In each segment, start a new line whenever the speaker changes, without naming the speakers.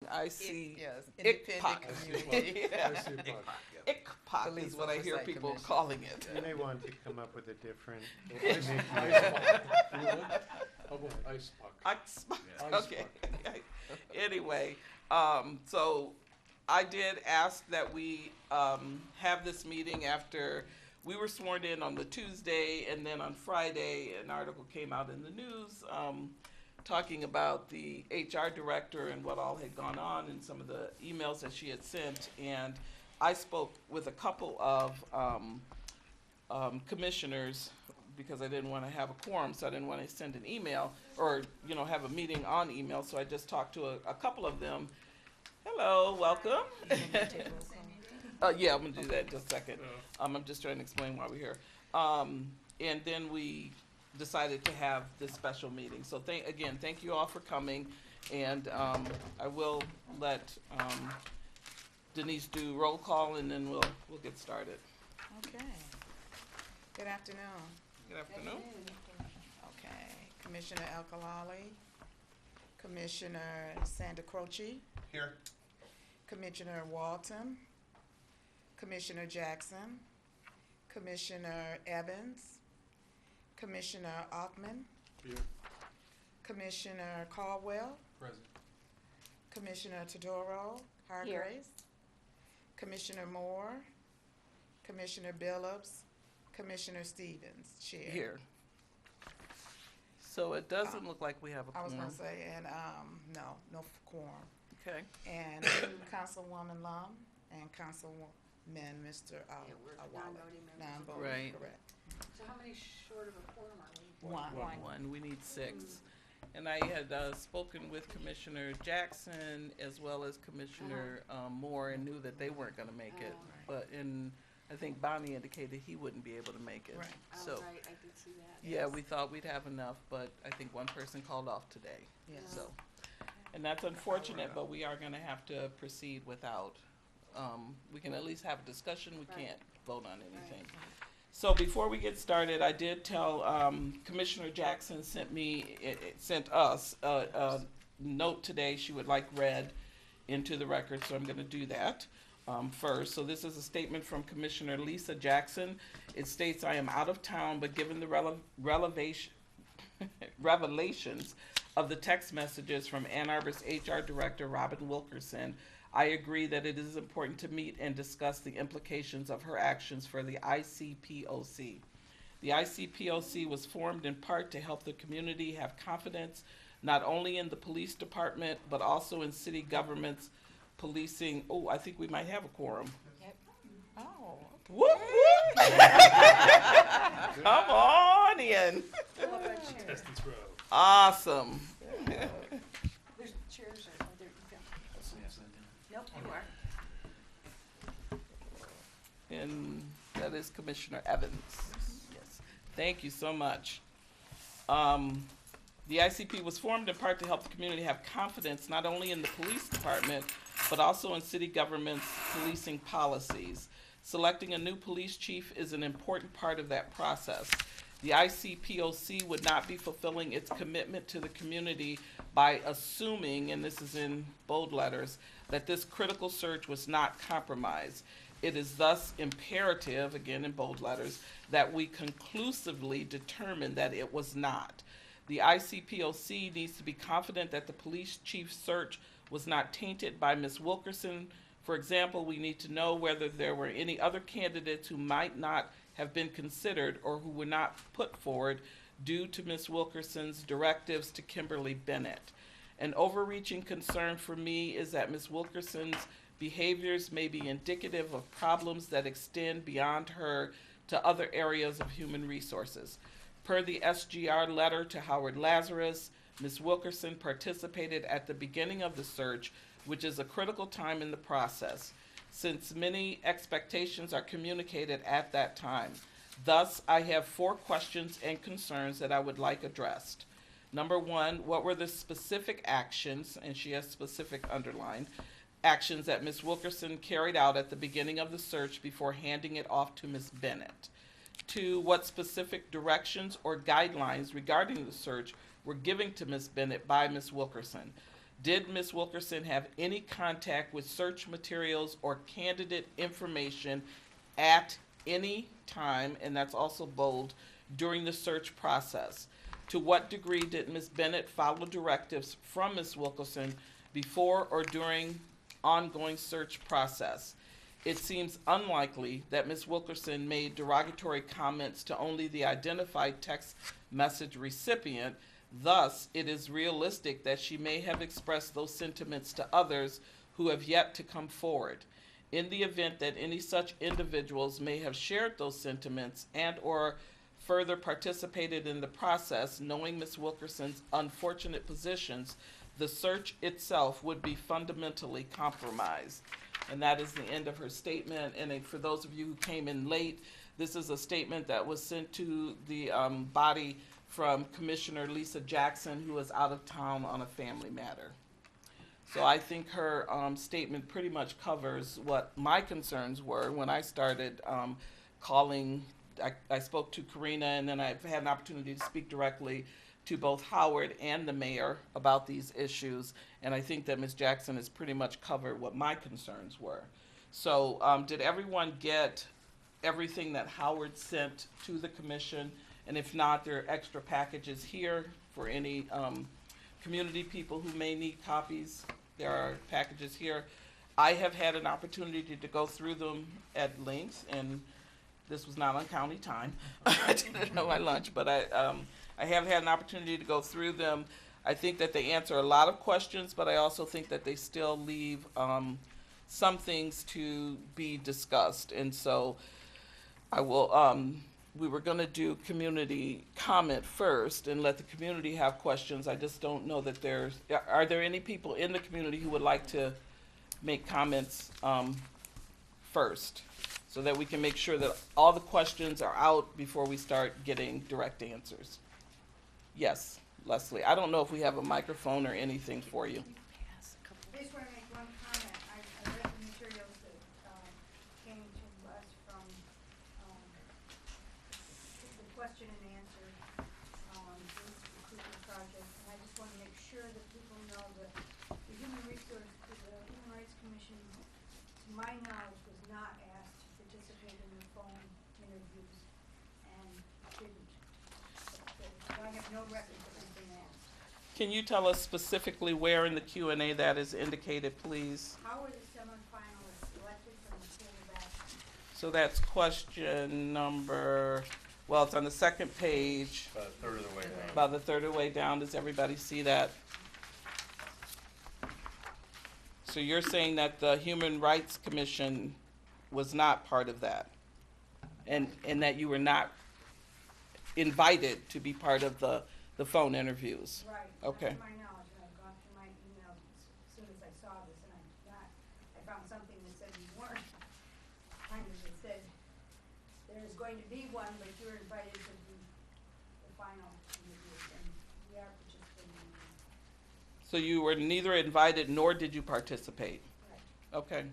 I see
Yes,
ICPOC.
independent community.
Yeah.
I see a bug.
ICPOC
Police
is what I hear
Oversight
people
Commission.
calling it.
You may want to come up with a different
Ice,
name.
ice bucket. You would? How about ice bucket?
ICPOC.
Ice
Okay.
bucket.
Anyway, so I did ask that we have this meeting after we were sworn in on the Tuesday, and then on Friday, an article came out in the news talking about the HR director and what all had gone on and some of the emails that she had sent. And I spoke with a couple of commissioners because I didn't want to have a quorum, so I didn't want to send an email or, have a meeting on email. So I just talked to a couple of them. Hello, welcome. Yeah, I'm gonna do that in just a second. I'm just trying to explain why we're here. And then we decided to have this special meeting. So thank you all for coming. And I will let Denise do roll call, and then we'll get started.
Okay. Good afternoon.
Good afternoon.
Okay. Commissioner Alkalali, Commissioner Santa Croce,
Here.
Commissioner Walton, Commissioner Jackson, Commissioner Evans, Commissioner Ockman,
Here.
Commissioner Caldwell,
Present.
Commissioner Todoro Hargraves, Commissioner Moore, Commissioner Billups, Commissioner Stevens, Chair.
Here. So it doesn't look like we have a
I was
quorum.
gonna say, and, no quorum.
Okay.
And Councilwoman Lum and Councilman Mr.
Yeah, we're
Awala.
non-voting members.
Non-voting,
Right.
correct.
So how many short of a quorum are we?
One.
One. We need 6. And I had spoken with Commissioner Jackson as well as Commissioner Moore, and knew that they weren't going to make it.
Right.
And I think Bonnie indicated he wouldn't be able to make it.
Right.
So,
Oh, right, I did see that.
yeah, we thought we'd have enough, but I think one person called off today.
Yes.
So, and that's unfortunate, but we are going to have to proceed without. We can at least have a discussion. We
Right.
can't vote on anything.
Right.
So before we get started, I did tell Commissioner Jackson sent us a note today she would like read into the record, so I'm going to do that first. So this is a statement from Commissioner Lisa Jackson. It states, "I am out of town, but given the revelations of the text messages from Ann Arbor's HR Director, Robin Wilkerson, I agree that it is important to meet and discuss the implications of her actions for the ICPOC. The ICPOC was formed in part to help the community have confidence not only in the police department, but also in city governments policing." Oh, I think we might have a quorum.
Oh,
Whoop, whoop. Come on in.
Test and throw.
Awesome.
There's chairs or, there you go. Nope, you are.
And that is Commissioner Evans. Yes. Thank you so much. The ICP was formed in part to help the community have confidence not only in the police department, but also in city government's policing policies. Selecting a new police chief is an important part of that process. The ICPOC would not be fulfilling its commitment to the community by assuming, and this is in bold letters, that this critical search was not compromised. It is thus imperative, again in bold letters, that we conclusively determine that it was not. The ICPOC needs to be confident that the police chief search was not tainted by Ms. Wilkerson. For example, we need to know whether there were any other candidates who might not have been considered or who were not put forward due to Ms. Wilkerson's directives to Kimberly Bennett. An overreaching concern for me is that Ms. Wilkerson's behaviors may be indicative of problems that extend beyond her to other areas of human resources. Per the SGR letter to Howard Lazarus, Ms. Wilkerson participated at the beginning of the search, which is a critical time in the process, since many expectations are communicated at that time. Thus, I have 4 questions and concerns that I would like addressed. Number 1, what were the specific actions, and she has specific underlined, actions that Ms. Wilkerson carried out at the beginning of the search before handing it off to Ms. Bennett? 2, what specific directions or guidelines regarding the search were given to Ms. Bennett by Ms. Wilkerson? Did Ms. Wilkerson have any contact with search materials or candidate information at any time, and that's also bold, during the search process? To what degree did Ms. Bennett follow directives from Ms. Wilkerson before or during ongoing search process? It seems unlikely that Ms. Wilkerson made derogatory comments to only the identified text message recipient. Thus, it is realistic that she may have expressed those sentiments to others who have yet to come forward. In the event that any such individuals may have shared those sentiments and or further participated in the process, knowing Ms. Wilkerson's unfortunate positions, the search itself would be fundamentally compromised. And that is the end of her statement. And for those of you who came in late, this is a statement that was sent to the body from Commissioner Lisa Jackson, who is out of town on a family matter. So I think her statement pretty much covers what my concerns were when I started calling. I spoke to Karina, and then I've had an opportunity to speak directly to both Howard and the mayor about these issues, and I think that Ms. Jackson has pretty much covered what my concerns were. So did everyone get everything that Howard sent to the commission? And if not, there are extra packages here for any community people who may need copies. There are packages here. I have had an opportunity to go through them at length, and this was not on county time. I didn't know my lunch, but I have had an opportunity to go through them. I think that they answer a lot of questions, but I also think that they still leave some things to be discussed. And so I will, we were gonna do community comment first and let the community have questions. I just don't know that are there any people in the community who would like to make comments first, so that we can make sure that all the questions are out before we start getting direct answers? Yes, Leslie. I don't know if we have a microphone or anything for you.
I just want to make one comment. I read the materials that came to us from the question and answer this recruitment project, and I just want to make sure that people know that the Human Rights Commission, to my knowledge, was not asked to participate in the phone interviews and didn't. So I have no record of anything asked.
Can you tell us specifically where in the Q&A that is indicated, please?
How were the semifinalists selected from the pool of applicants?
So that's question number, well, it's on the second page,
About a third of the way down.
about the third of the way down. Does everybody see that? So you're saying that the Human Rights Commission was not part of that? And that you were not invited to be part of the phone interviews?
Right.
Okay.
That's my knowledge, and I've gone through my emails as soon as I saw this, and I found something that said we weren't. Kind of that said, there's going to be one, but you're invited to the final interviews, and we are participating in them.
So you were neither invited nor did you participate?
Right.
Okay.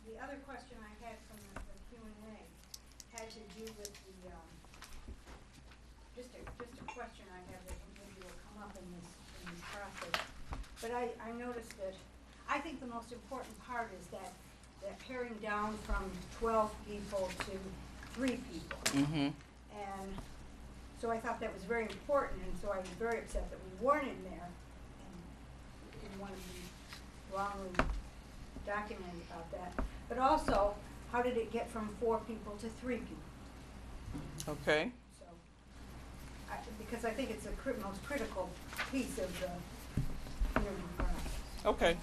The other question I had from the Q&A had to do with the, just a question I had that maybe will come up in this process. But I noticed that, I think the most important part is that paring down from 12 people to 3 people.
Mm-hmm.
And so I thought that was very important, and so I was very upset that we weren't in there, and didn't want to be wrongly documented about that. But also, how did it get from 4 people to 3 people?
Okay.
So, because I think it's the most critical piece of the interview process.
Okay.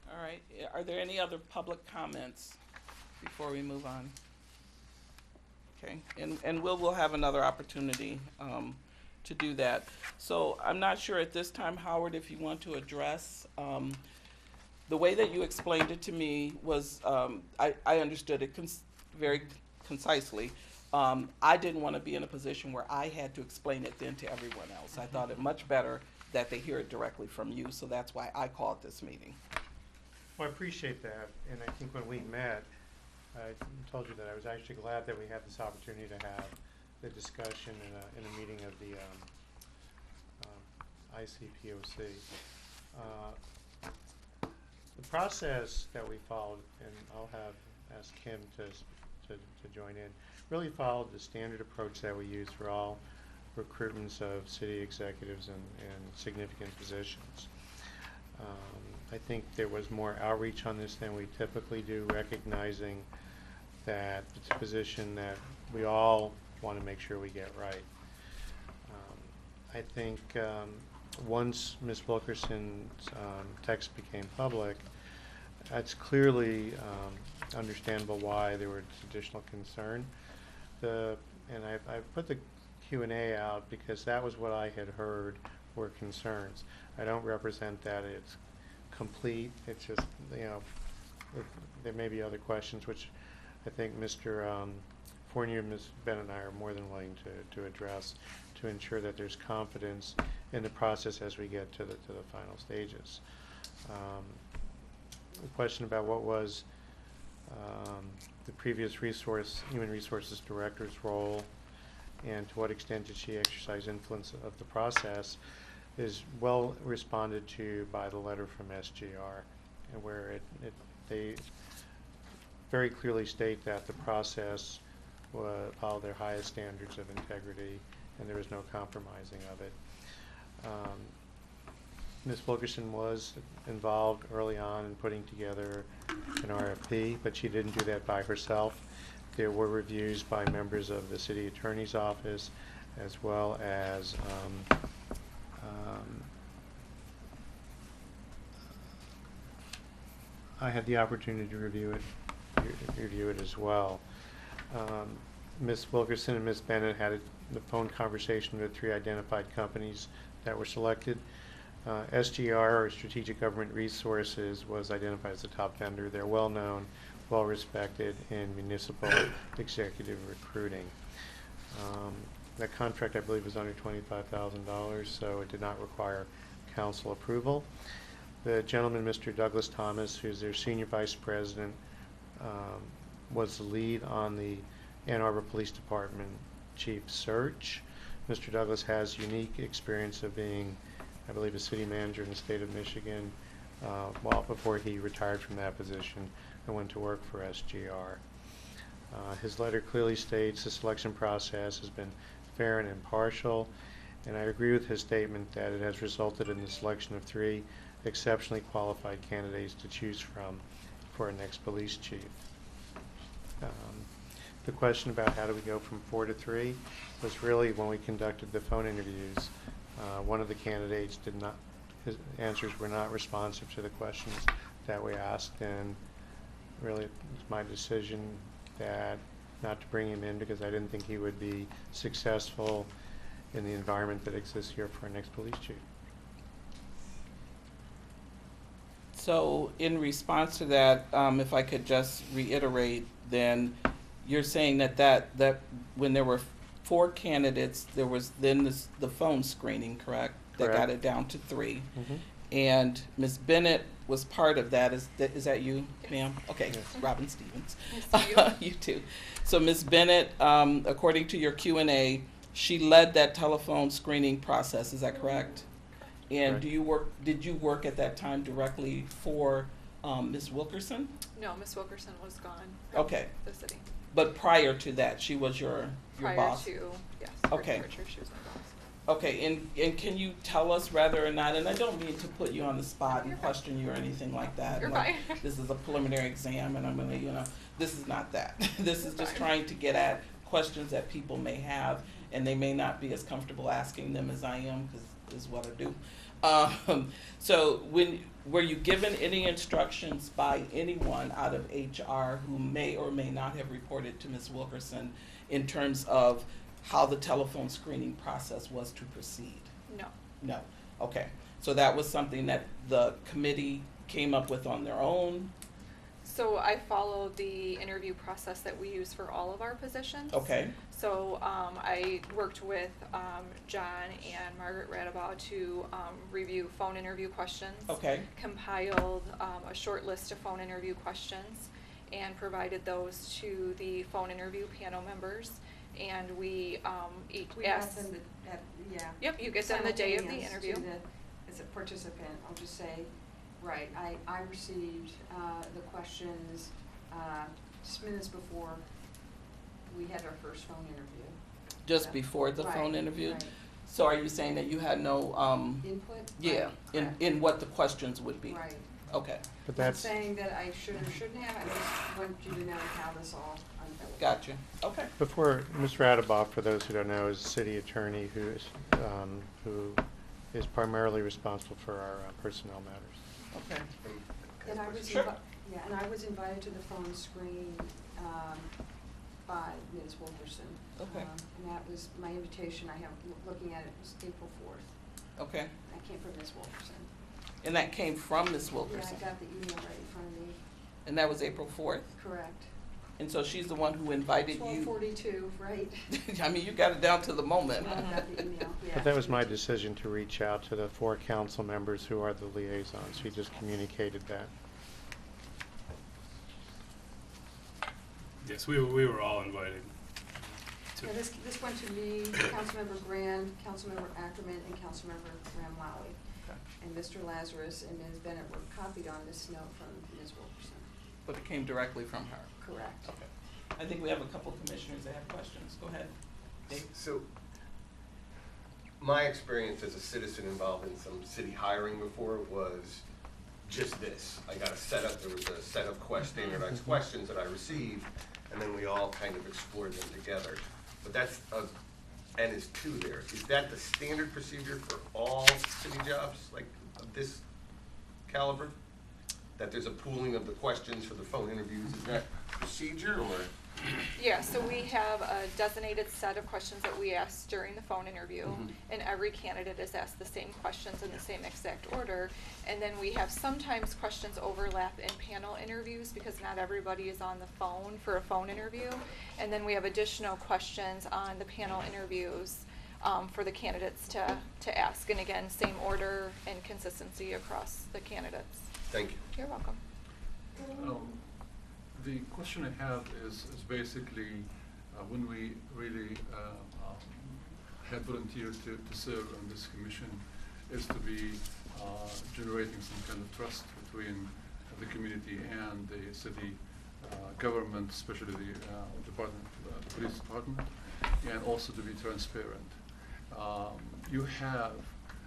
All right. Are there any other public comments before we move on? Okay. And we'll have another opportunity to do that. So I'm not sure at this time, Howard, if you want to address the way that you explained it to me was I understood it very concisely. I didn't want to be in a position where I had to explain it then to everyone else. I thought it much better that they hear it directly from you, so that's why I called this meeting.
Well, I appreciate that, and I think when we met, I told you that I was actually glad that we had this opportunity to have the discussion in a meeting of the ICPOC. The process that we followed, and I'll ask Kim to join in, really followed the standard approach that we use for all recruitments of city executives and significant positions. I think there was more outreach on this than we typically do, recognizing that it's a position that we all want to make sure we get right. I think once Ms. Wilkerson's text became public, it's clearly understandable why there was additional concern. And I put the Q&A out because that was what I had heard were concerns. I don't represent that it's complete. It's just, you know, there may be other questions which I think Mr. Fournier and Ms. Bennett and I are more than willing to address to ensure that there's confidence in the process as we get to the final stages. The question about what was the previous human resources director's role and to what extent did she exercise influence of the process is well responded to by the letter from SGR, and where they very clearly state that the process followed their highest standards of integrity and there was no compromising of it. Ms. Wilkerson was involved early on in putting together an RFP, but she didn't do that by herself. There were reviews by members of the city attorney's office, as well as I had the opportunity to review it as well. Ms. Wilkerson and Ms. Bennett had the phone conversation with 3 identified companies that were selected. SGR, or Strategic Government Resources, was identified as the top vendor. They're well known, well respected in municipal executive recruiting. That contract, I believe, was under $25,000, so it did not require council approval. The gentleman, Mr. Douglas Thomas, who's their senior vice president, was the lead on the Ann Arbor Police Department chief search. Mr. Douglas has unique experience of being, I believe, a city manager in the state of Michigan before he retired from that position and went to work for SGR. His letter clearly states the selection process has been fair and impartial, and I agree with his statement that it has resulted in the selection of 3 exceptionally qualified candidates to choose from for our next police chief. The question about how do we go from 4 to 3 was really when we conducted the phone interviews. One of the candidates his answers were not responsive to the questions that we asked, and really it's my decision that not to bring him in because I didn't think he would be successful in the environment that exists here for our next police chief.
So in response to that, if I could just reiterate, then you're saying that when there were 4 candidates, there was then the phone screening, correct? That got
Correct.
it down to 3.
Mm-hmm.
And Ms. Bennett was part of that. Is that you, ma'am? Okay,
Yes.
Robin Stevens.
Nice to meet
You too. So Ms. Bennett, according to your Q&A, she led that telephone screening process. Is that correct? And
Correct.
did you work at that time directly for Ms. Wilkerson?
No, Miss Wilkerson was gone from
Okay.
the city.
But prior to that, she was your
Prior
boss?
to, yes,
Okay.
Richard, she was my boss.
Okay, and can you tell us whether or not, and I don't mean to put you on the spot and question you or anything like that.
You're
like,
fine.
This is a preliminary exam and I'm gonna, this is not that. This is just
Fine.
trying to get at questions that people may have, and they may not be as comfortable asking them as I am, because this is what I do. So were you given any instructions by anyone out of HR who may or may not have reported to Ms. Wilkerson in terms of how the telephone screening process was to proceed?
No.
No. Okay. So that was something that the committee came up with on their own?
So I followed the interview process that we use for all of our positions.
Okay.
So I worked with John and Margaret Radabaugh to review phone interview questions.
Okay.
Compiled a short list of phone interview questions and provided those to the phone interview panel members. and we each
We got
ask.
them yeah.
Yep, you get them the day of the
simultaneous
interview.
As a participant, I'll just say, right, I received, the questions, just minutes before we had our first phone interview.
Just
So-
before the
Right,
phone interview?
right.
So are you saying that you had no,
Input?
yeah,
Right,
in,
correct.
in what the questions would be?
Right.
Okay,
But
Not
that's,
saying that I should or shouldn't have, I just want you to know how this all unfolded.
gotcha, okay.
before, Mr. Adaboff, for those who don't know, is city attorney who is primarily responsible for our personnel matters.
Okay.
And I was,
Sure.
and I was invited to the phone screen, by Ms. Wilkerson.
Okay.
And that was my invitation, I have, looking at it, was April 4th.
Okay,
That came from Ms. Wilkerson.
and that came from Ms.
Yeah,
Wilkerson?
I got the email right in front of me,
And that was April 4th?
correct.
And so she's the one who invited you?
12:42, right?
I mean, you got it down to the moment.
I got the email, yeah.
But that was my decision to reach out to the 4 council members who are the liaisons. He just communicated that.
Yes, we were all invited to.
Yeah, this went to me, Councilmember Grand, Councilmember Ackerman, and Councilmember Ramlawi.
Okay.
And Mr. Lazarus and Ms. Bennett were copied on this note from Ms. Wilkerson.
But it came directly from her?
Correct.
Okay. I think we have a couple commissioners that have questions. Go ahead. Dave?
So, my experience as a citizen involved in some city hiring before was just this. I got a setup, there was a set of standardized questions that I received, and then we all kind of explored them together. But that's N is 2 there. Is that the standard procedure for all city jobs, like of this caliber? That there's a pooling of the questions for the phone interviews? Is that procedure, or?
Yeah, so we have a designated set of questions that we ask during the phone interview, and every candidate is asked the same questions in the same exact order. And then we have sometimes questions overlap in panel interviews because not everybody is on the phone for a phone interview. And then we have additional questions on the panel interviews for the candidates to ask. And again, same order and consistency across the candidates.
Thank you.
You're welcome.
The question I have is basically, when we really had volunteered to serve on this commission, is to be generating some kind of trust between the community and the city government, especially the department, the police department, and also to be transparent. You have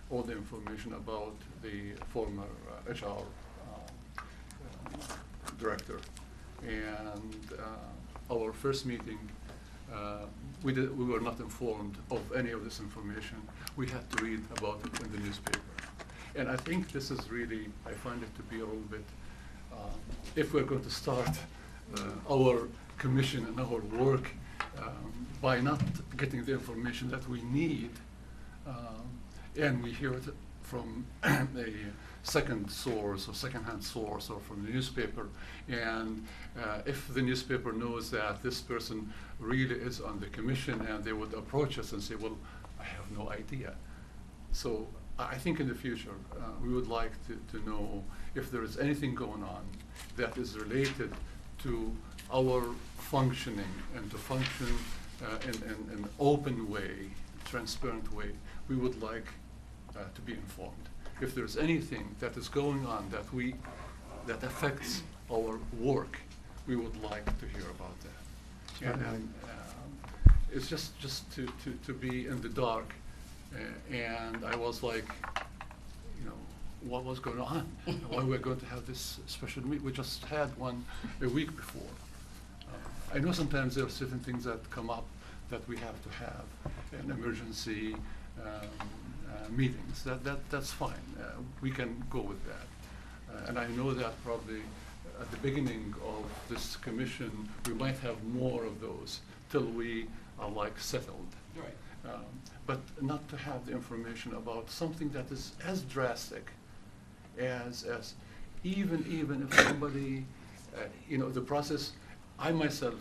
all the information about the former HR director. And our first meeting, we were not informed of any of this information. We had to read about it in the newspaper. And I think this is really, I find it to be a little bit, if we're going to start our commission and our work by not getting the information that we need, and we hear it from a second source or second-hand source or from the newspaper, and if the newspaper knows that this person really is on the commission, and they would approach us and say, well, I have no idea. So I think in the future, we would like to know if there is anything going on that is related to our functioning and to function in an open way, transparent way. We would like to be informed. If there's anything that is going on that affects our work, we would like to hear about that. And it's just to be in the dark, and I was like, you know, what was going on? Why we're going to have this special meeting? We just had one a week before. I know sometimes there are certain things that come up that we have to have, an emergency meetings. That's fine. We can go with that. And I know that probably at the beginning of this commission, we might have more of those till we are like settled.
Right.
But not to have the information about something that is as drastic as even if somebody, you know, the process, I myself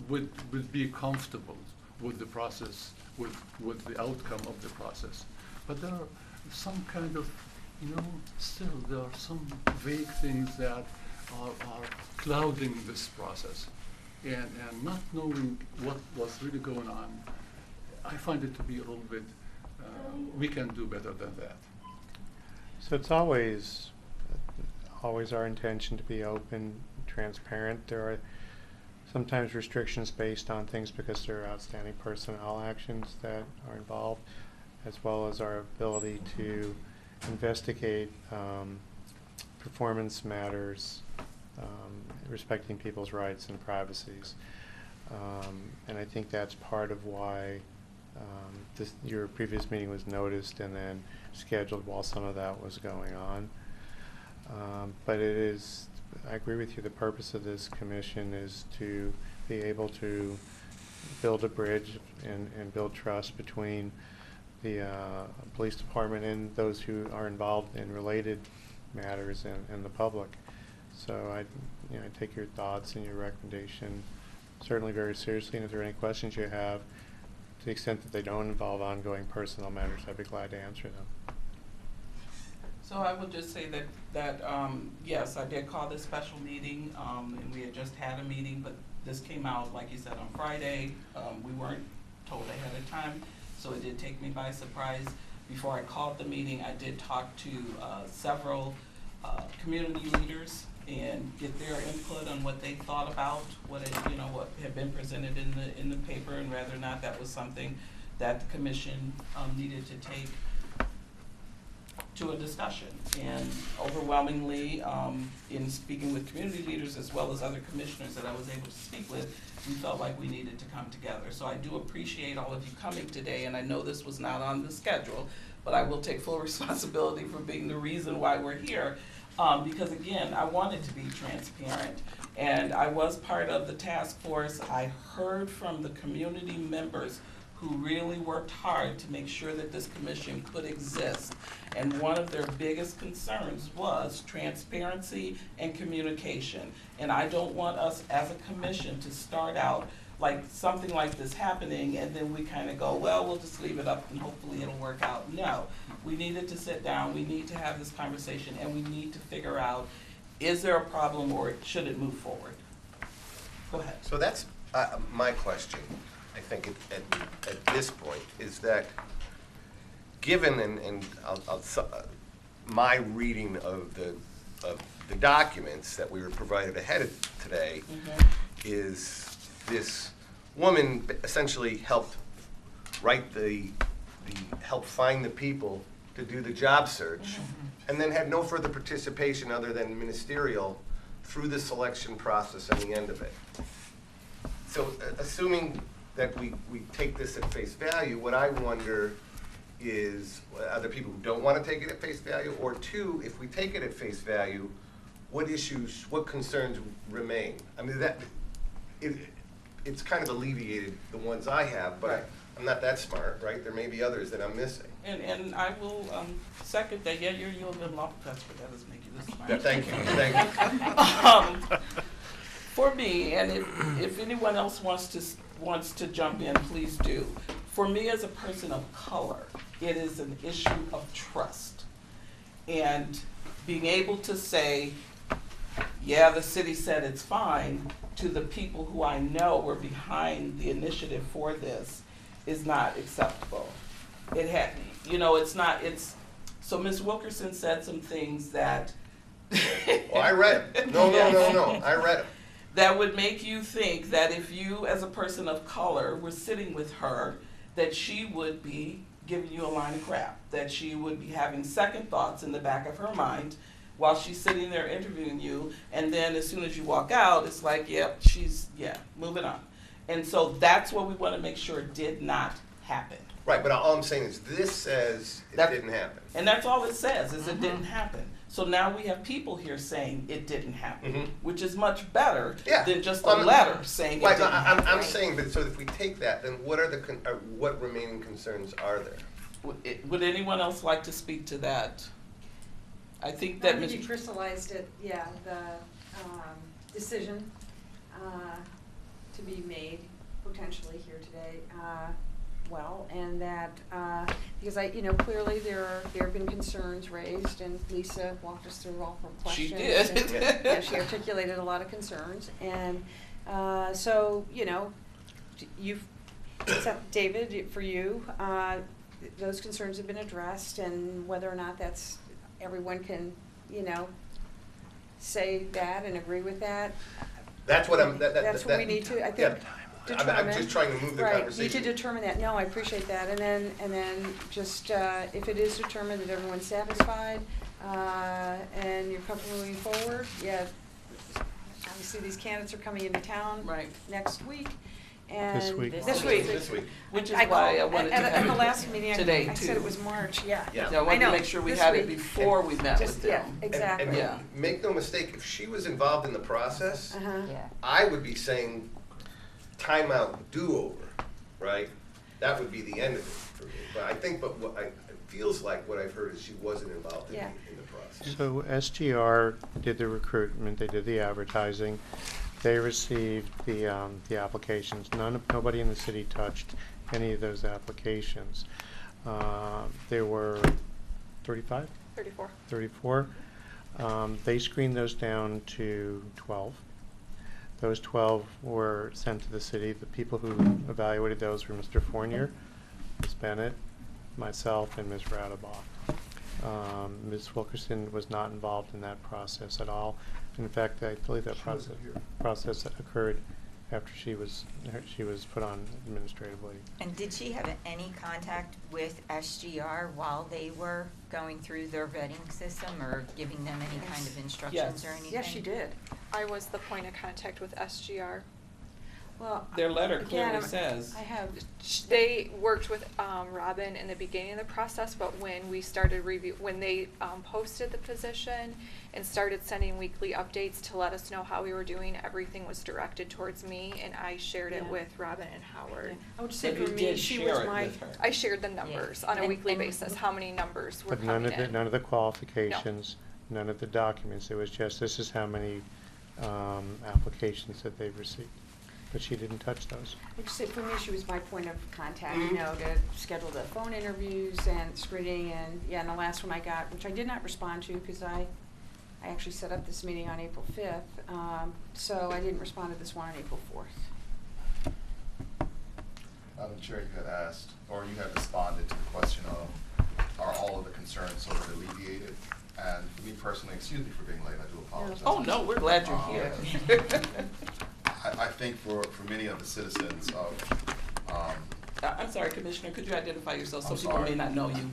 would be comfortable with the process, with the outcome of the process. But there are some kind of, you know, still there are some vague things that are clouding this process. and not knowing what was really going on, I find it to be a little bit, we can do better than that.
So it's always our intention to be open, transparent. There are sometimes restrictions based on things because there are outstanding personnel actions that are involved, as well as our ability to investigate performance matters, respecting people's rights and privacies. And I think that's part of why your previous meeting was noticed and then scheduled while some of that was going on. But it is, I agree with you, the purpose of this commission is to be able to build a bridge and build trust between the police department and those who are involved in related matters and the public. So I take your thoughts and your recommendation certainly very seriously, and if there are any questions you have, to the extent that they don't involve ongoing personnel matters, I'd be glad to answer them.
So I would just say that yes, I did call this special meeting, and we had just had a meeting, but this came out, like you said, on Friday. We weren't told ahead of time, so it did take me by surprise. Before I called the meeting, I did talk to several community leaders and get their input on what they thought about what had been presented in the paper, and whether or not that was something that the commission needed to take to a discussion. And overwhelmingly, in speaking with community leaders as well as other commissioners that I was able to speak with, we felt like we needed to come together. So I do appreciate all of you coming today, and I know this was not on the schedule, but I will take full responsibility for being the reason why we're here. Because again, I wanted to be transparent, and I was part of the task force. I heard from the community members who really worked hard to make sure that this commission could exist. And one of their biggest concerns was transparency and communication. And I don't want us as a commission to start out like something like this happening and then we kind of go, well, we'll just leave it up and hopefully it'll work out. No, we needed to sit down, we need to have this conversation, and we need to figure out, is there a problem or should it move forward? Go ahead.
So that's my question, I think, at this point, is that given, and my reading of the documents that we were provided ahead of today, is this woman essentially helped write help find the people to do the job search, and then had no further participation other than ministerial through the selection process and the end of it. So assuming that we take this at face value, what I wonder is, are there people who don't want to take it at face value? Or two, if we take it at face value, what issues, what concerns remain? I mean, it's kind of alleviated the ones I have, but
Right.
I'm not that smart, right? There may be others that I'm missing.
And I will second that. Yeah, you're a little off the but that doesn't make you this smart.
Thank you, thank you.
For me, and if anyone else wants to jump in, please do. For me as a person of color, it is an issue of trust. And being able to say, yeah, the city said it's fine, to the people who I know were behind the initiative for this is not acceptable. It had, so Ms. Wilkerson said some things that.
Well, I read them. No, I read them.
That would make you think that if you, as a person of color, were sitting with her, that she would be giving you a line of crap, that she would be having second thoughts in the back of her mind while she's sitting there interviewing you, and then as soon as you walk out, it's like, yep, moving on. And so that's what we want to make sure did not happen.
Right, but all I'm saying is this says it didn't happen.
And that's all it says, is it didn't happen. So now we have people here saying it didn't happen, which is much better than just a letter saying it didn't happen.
I'm saying, but so if we take that, then what are what remaining concerns are there?
Would anyone else like to speak to that? I think that
You crystallized it, the decision to be made potentially here today, and that, because clearly there have been concerns raised, and Lisa walked us through all her questions.
She did.
And, she articulated a lot of concerns, and So, you know, you've, except David, for you, those concerns have been addressed, and whether or not that's, everyone can, you know, say that and agree with that.
That's what I'm,
That's what we need to, I think,
I'm
determine.
just trying to move the
Right,
conversation.
need to determine that, no, I appreciate that, and then just, if it is determined that everyone's satisfied, and you're comfortable moving forward, yeah, obviously these candidates are coming into town
Right.
next week, and.
This week.
This week.
This week.
Which is
I
why I
called-
wanted to
at
have
the
it
last meeting,
today,
I said
too.
it was March, yeah.
Yeah.
Yeah, I wanted to
know,
make sure we
this
had it
week.
before we met
Just,
with
yeah,
them.
exactly.
And
Yeah.
make no mistake, if she was involved in the process,
Uh-huh.
I would be saying timeout, do-over, right? That would be the end of it for me. But I think, it feels like what I've heard is she wasn't involved in
Yeah.
the process.
So SGR did the recruitment, they did the advertising, they received the applications. Nobody in the city touched any of those applications. There were 35?
34.
34. They screened those down to 12. Those 12 were sent to the city. The people who evaluated those were Mr. Fournier, Ms. Bennett, myself, and Ms. Radabach. Ms. Wilkerson was not involved in that process at all. In fact, I believe that process occurred after she was put on administrative leave.
And did she have any contact with SGR while they were going through their vetting system or giving them any kind of instructions or anything?
Yes, she did.
I was the point of contact with SGR.
Well,
Their letter
again,
clearly says.
I have,
They worked with Robin in the beginning of the process, but when we started when they posted the position and started sending weekly updates to let us know how we were doing, everything was directed towards me, and I shared it
Yeah.
with Robin and Howard.
I would
So
say
you
for me,
did
she
share
was
it
my,
with her.
I shared the numbers on a
And-
weekly
and-
basis, how many numbers were
But none
coming
of the,
in.
none of the qualifications, none of the documents. It was just, this is how many applications that they've received. But she didn't touch those.
I would say for me, she was my point of contact, you know, to schedule the phone interviews and screening, and, yeah, and the last one I got, which I did not respond to, because I actually set up this meeting on April 5th, so I didn't respond to this one on April 4th.
Madam Chair, you had asked, or you had responded to the question of, are all of the concerns sort of alleviated? And for me personally, excuse me for being late, I do apologize.
Oh, no, we're glad you're here.
I think for many of the citizens of,
I'm sorry, Commissioner, could you identify yourself? Some
I'm
people may
sorry.
not know you.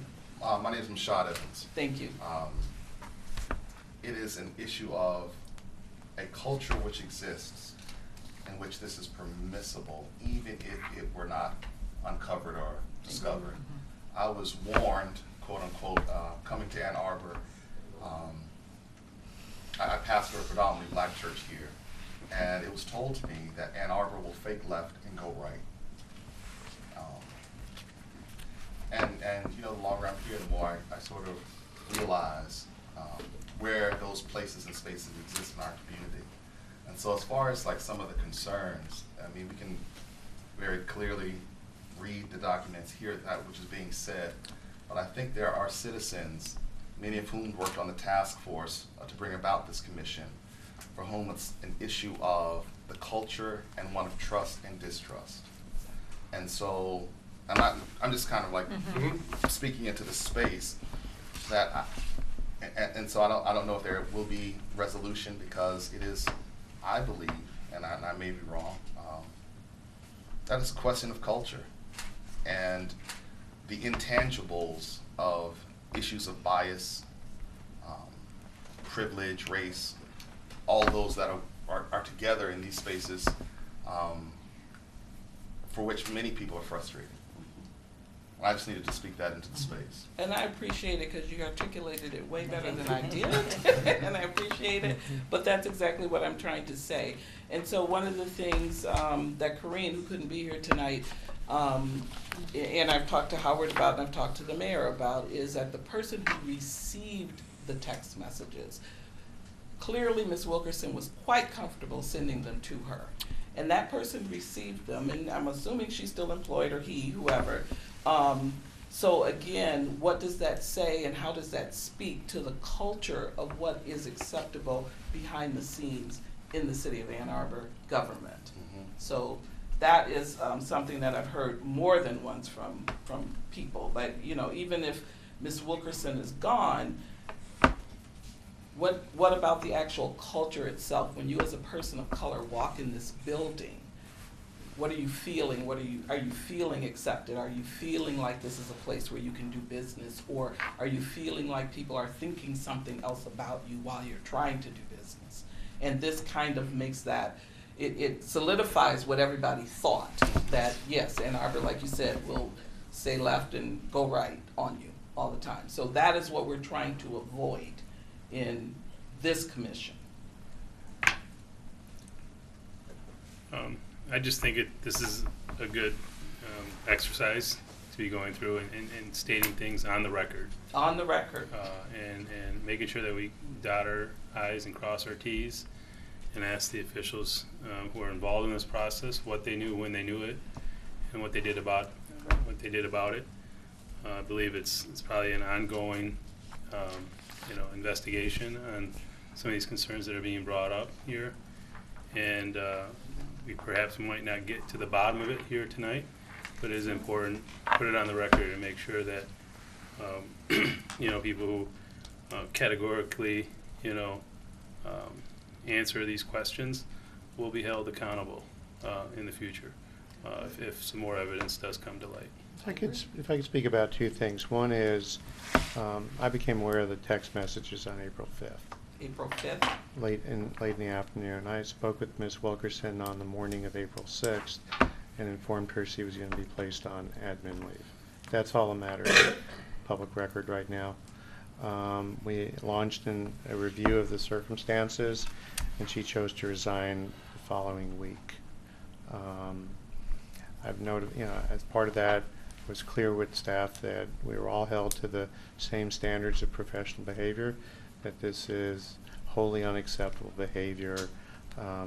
my name is Mashad Evans.
Thank you.
It is an issue of a culture which exists in which this is permissible, even if it were not uncovered or discovered. I was warned, quote unquote, coming to Ann Arbor. I pastor a predominantly black church here, and it was told to me that Ann Arbor will fake left and go right. And you know, the longer I'm here, the more I sort of realize where those places and spaces exist in our community. And so as far as like some of the concerns, I mean, we can very clearly read the documents, hear that which is being said, but I think there are citizens, many of whom worked on the task force to bring about this commission, for whom it's an issue of the culture and one of trust and distrust. And so I'm just kind of like speaking into the space that and so I don't know if there will be resolution, because it is, I believe, and I may be wrong, that is a question of culture and the intangibles of issues of bias, privilege, race, all those that are together in these spaces, for which many people are frustrated. I just needed to speak that into the space.
And I appreciate it because you articulated it way better than I did, and I appreciate it. But that's exactly what I'm trying to say. And so one of the things that Corinne, who couldn't be here tonight, and I've talked to Howard about, and I've talked to the mayor about, is that the person who received the text messages, clearly Ms. Wilkerson was quite comfortable sending them to her. And that person received them, and I'm assuming she's still employed, or he, whoever. So again, what does that say, and how does that speak to the culture of what is acceptable behind the scenes in the city of Ann Arbor government.
Mhm.
So that is something that I've heard more than once from people. Like, you know, even if Ms. Wilkerson is gone, what about the actual culture itself? When you as a person of color walk in this building, what are you feeling? Are you feeling accepted? Are you feeling like this is a place where you can do business? Or are you feeling like people are thinking something else about you while you're trying to do business? And this kind of makes that, it solidifies what everybody thought, that yes, Ann Arbor, like you said, will say left and go right on you all the time. So that is what we're trying to avoid in this commission.
I just think this is a good exercise to be going through and stating things on the record.
On the record.
And making sure that we dot our I's and cross our T's and ask the officials who are involved in this process what they knew, when they knew it, and what they did about it. I believe it's probably an ongoing investigation on some of these concerns that are being brought up here, and we perhaps might not get to the bottom of it here tonight, but it is important to put it on the record and make sure that people who categorically answer these questions will be held accountable in the future if some more evidence does come to light.
If I could speak about two things. One is I became aware of the text messages on April 5th.
April 5th?
Late in the afternoon. I spoke with Ms. Wilkerson on the morning of April 6th and informed her she was going to be placed on admin leave. That's all that matters. Public record right now. We launched a review of the circumstances, and she chose to resign the following week. I've noted, as part of that, it was clear with staff that we were all held to the same standards of professional behavior, that this is wholly unacceptable behavior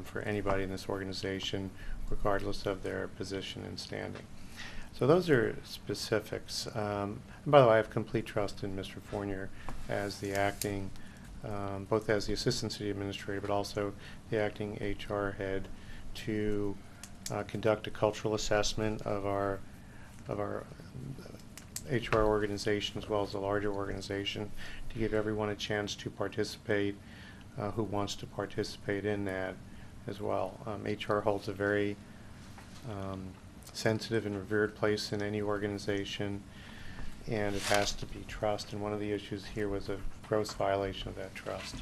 for anybody in this organization, regardless of their position and standing. So those are specifics. And by the way, I have complete trust in Mr. Fournier as the acting, both as the Assistant City Administrator, but also the acting HR head, to conduct a cultural assessment of our HR organization as well as the larger organization, to give everyone a chance to participate who wants to participate in that as well. HR holds a very sensitive and revered place in any organization, and it has to be trust, and one of the issues here was a gross violation of that trust.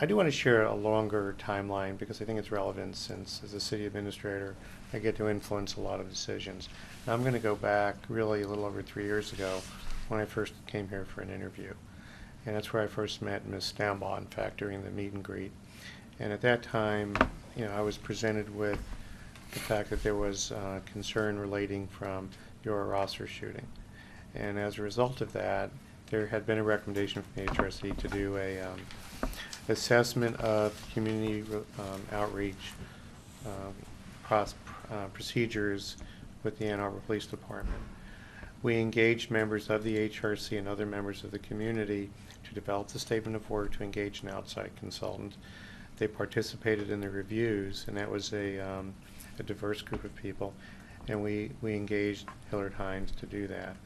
I do want to share a longer timeline because I think it's relevant, since as a city administrator I get to influence a lot of decisions. Now, I'm going to go back really a little over 3 years ago when I first came here for an interview, and that's where I first met Ms. Stambaugh, in fact, during the meet and greet. And at that time, I was presented with the fact that there was concern relating from your Rosser shooting. And as a result of that, there had been a recommendation from the HRC to do a assessment of community outreach procedures with the Ann Arbor Police Department. We engaged members of the HRC and other members of the community to develop the statement of work, to engage an outside consultant. They participated in the reviews, and that was a diverse group of people, and we engaged Hillard Hines to do that.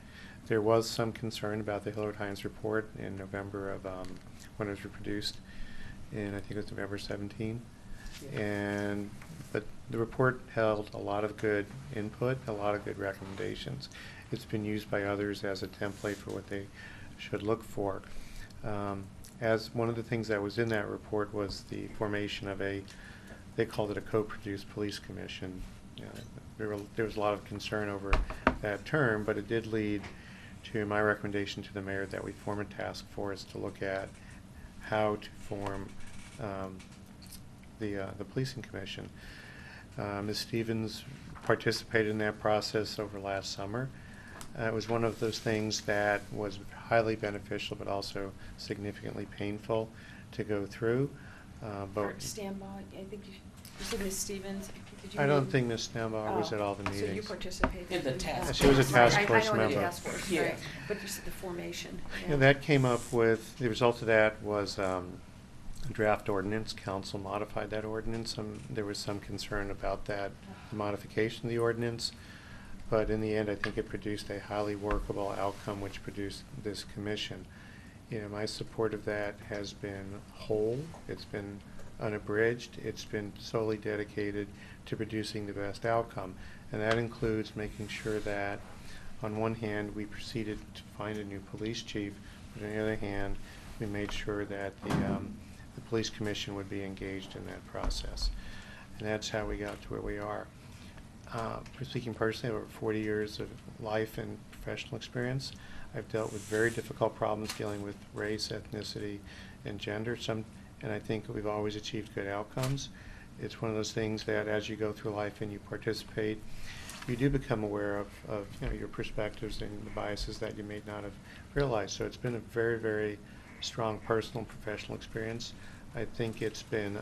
There was some concern about the Hillard Hines report in November of when it was reproduced in, I think it was November 17.
Yeah.
But the report held a lot of good input, a lot of good recommendations. It's been used by others as a template for what they should look for. As one of the things that was in that report was the formation of they called it a co-produced police commission. There was a lot of concern over that term, but it did lead to my recommendation to the mayor that we form a task force to look at how to form the policing commission. Ms. Stevens participated in that process over last summer. It was one of those things that was highly beneficial, but also significantly painful to go through.
Stambaugh, I think you said Ms. Stevens. Did you
I don't
mean-
think Ms. Stambaugh was at all the meetings.
So you participated
In the task
She was a task
I
force
know in the
member.
task force,
Yeah.
right. But you said the formation.
Yeah, that came up with, the result of that was draft ordinance. Council modified that ordinance. There was some concern about that modification of the ordinance. But in the end, I think it produced a highly workable outcome, which produced this commission. You know, my support of that has been whole. It's been unabridged. It's been solely dedicated to producing the best outcome. And that includes making sure that, on one hand, we proceeded to find a new police chief, but on the other hand, we made sure that the police commission would be engaged in that process. And that's how we got to where we are. Speaking personally, over 40 years of life and professional experience, I've dealt with very difficult problems dealing with race, ethnicity, and gender. And I think we've always achieved good outcomes. It's one of those things that as you go through life and you participate, you do become aware of you know, your perspectives and the biases that you may not have realized. So it's been a very, very strong personal and professional experience. I think it's been,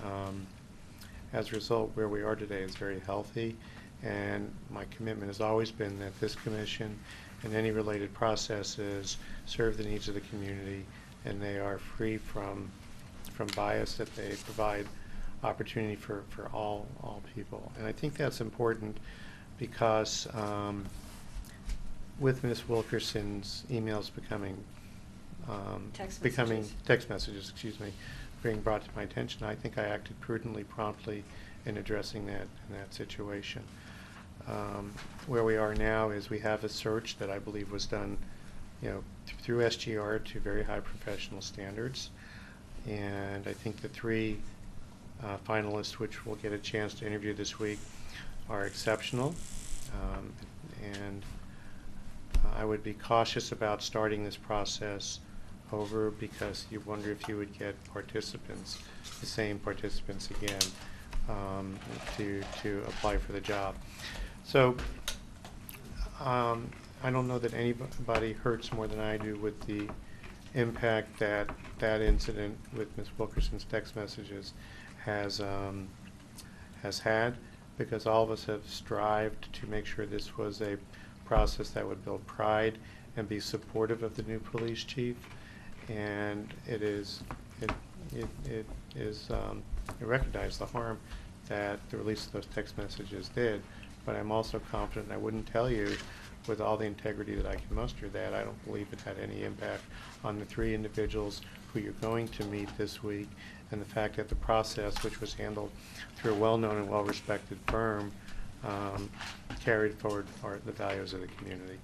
as a result, where we are today is very healthy. And my commitment has always been that this commission and any related processes serve the needs of the community, and they are free from bias, that they provide opportunity for all people. And I think that's important because with Ms. Wilkerson's emails text messages, being brought to my attention, I think I acted prudently, promptly in addressing that situation. Where we are now is we have a search that I believe was done, you know, through SGR to very high professional standards. And I think the three finalists, which we'll get a chance to interview this week, are exceptional. And I would be cautious about starting this process over because you wonder if you would get participants, the same participants again, to apply for the job. So I don't know that anybody hurts more than I do with the impact that that incident with Ms. Wilkerson's text messages has had, because all of us have strived to make sure this was a process that would build pride and be supportive of the new police chief. And it recognized the harm that the release of those text messages did. But I'm also confident, I wouldn't tell you with all the integrity that I can muster, that I don't believe it had any impact on the three individuals who you're going to meet this week, and the fact that the process, which was handled through a well-known and well-respected firm, carried forward the values of the community.